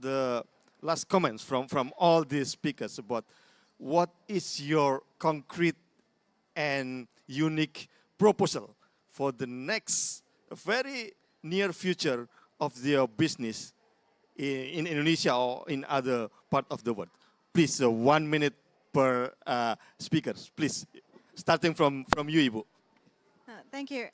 the last comments from all these speakers about what is your concrete and unique proposal for the next very near future of their business in Indonesia or in other part of the world. Please, 1 minute per speakers, please. Starting from you, Ibu. Thank you.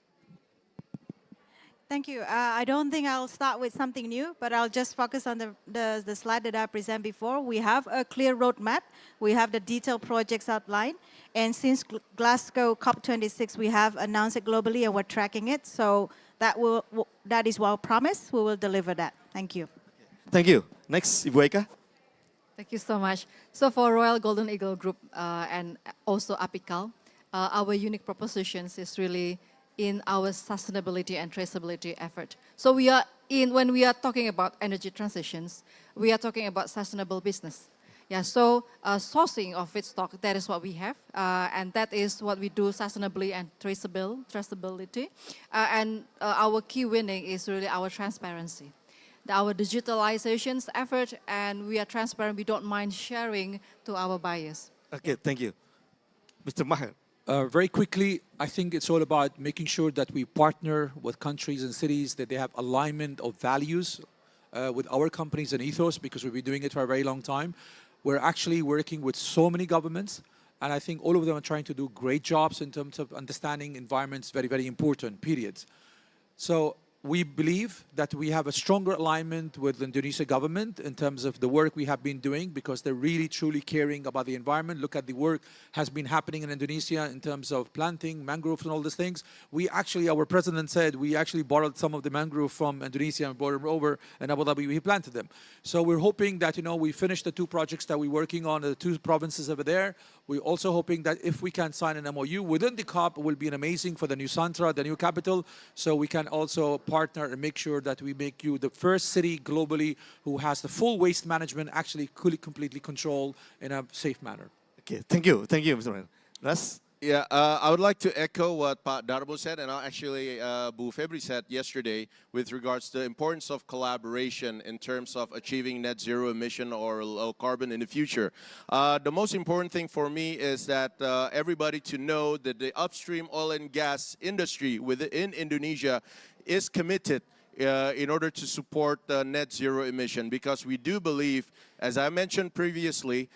Thank you. I don't think I'll start with something new, but I'll just focus on the slide that I presented before. We have a clear roadmap. We have the detailed projects outlined. And since Glasgow COP26, we have announced it globally and we're tracking it. So that is our promise. We will deliver that. Thank you. Thank you. Next, Ibu Eka. Thank you so much. So for Royal Golden Eagle Group and also Apical, our unique propositions is really in our sustainability and traceability effort. So when we are talking about energy transitions, we are talking about sustainable business. Yeah, so sourcing of feedstock, that is what we have, and that is what we do sustainably and traceability. And our key winning is really our transparency. Our digitalization's effort, and we are transparent, we don't mind sharing to our buyers. Okay, thank you. Mr. Maher. Very quickly, I think it's all about making sure that we partner with countries and cities, that they have alignment of values with our companies and ethos, because we've been doing it for a very long time. We're actually working with so many governments, and I think all of them are trying to do great jobs in terms of understanding environment's very, very important, periods. So we believe that we have a stronger alignment with the Indonesia government in terms of the work we have been doing, because they're really truly caring about the environment. Look at the work has been happening in Indonesia in terms of planting mangroves and all these things. We actually, our president said, we actually borrowed some of the mangrove from Indonesia and brought them over, and Abu Dhabi, we planted them. So we're hoping that, we finish the 2 projects that we're working on, the 2 provinces over there. We're also hoping that if we can sign an MOU within the COP, it will be amazing for the new Nusantara, the new capital, so we can also partner and make sure that we make you the first city globally who has the full waste management actually completely controlled in a safe manner. Okay, thank you, Mr. Maher. Russ? Yeah, I would like to echo what Pak Darmo said, and actually Bu Febri said yesterday with regards to the importance of collaboration in terms of achieving net zero emission or low carbon in the future. The most important thing for me is that everybody to know that the upstream oil and gas industry within Indonesia is committed in order to support net zero emission, because we do believe, as I mentioned previously,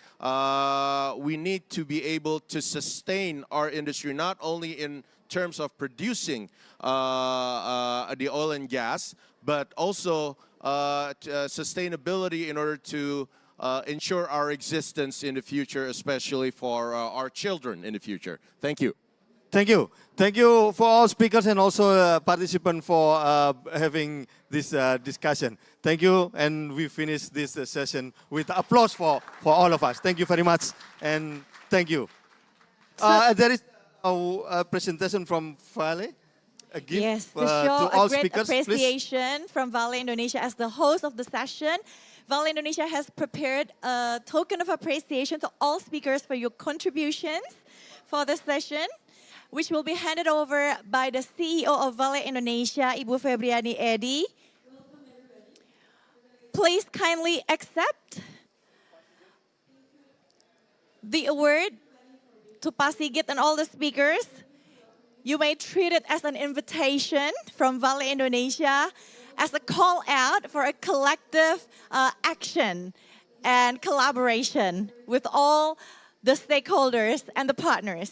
we need to be able to sustain our industry not only in terms of producing the oil and gas, but also sustainability in order to ensure our existence in the future, especially for our children in the future. Thank you. Thank you. Thank you for all speakers and also participants for having this discussion. Thank you, and we finish this session with applause for all of us. Thank you very much, and thank you. There is a presentation from Fale. a gift Yes, to to show all a great speakers, please. appreciation from Vale Indonesia as the host of the session. Vale Indonesia has prepared a token of appreciation to all speakers for your contributions for the session, which will be handed over by the CEO of Vale Indonesia, Ibu Febriani Edi. Please kindly accept the award to Pak Sigit and all the speakers. You may treat it as an invitation from Vale Indonesia, as a call out for a collective action and collaboration with all the stakeholders and the partners.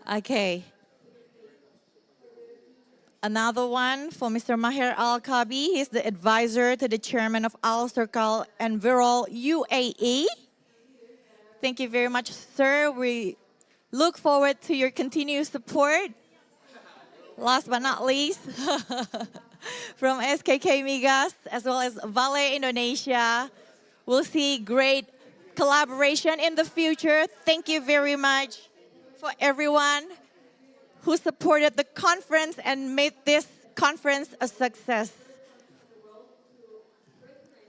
Okay. Another one for Mr. Maher Al-Kabi. He's the advisor to the chairman of Al Circle Envirol UAE. Thank you very much, sir. We look forward to your continued support. Last but not least, from SKK Migas, as well as Vale Indonesia. We'll see great collaboration in the future. Thank you very much for everyone who supported the conference and made this conference a success.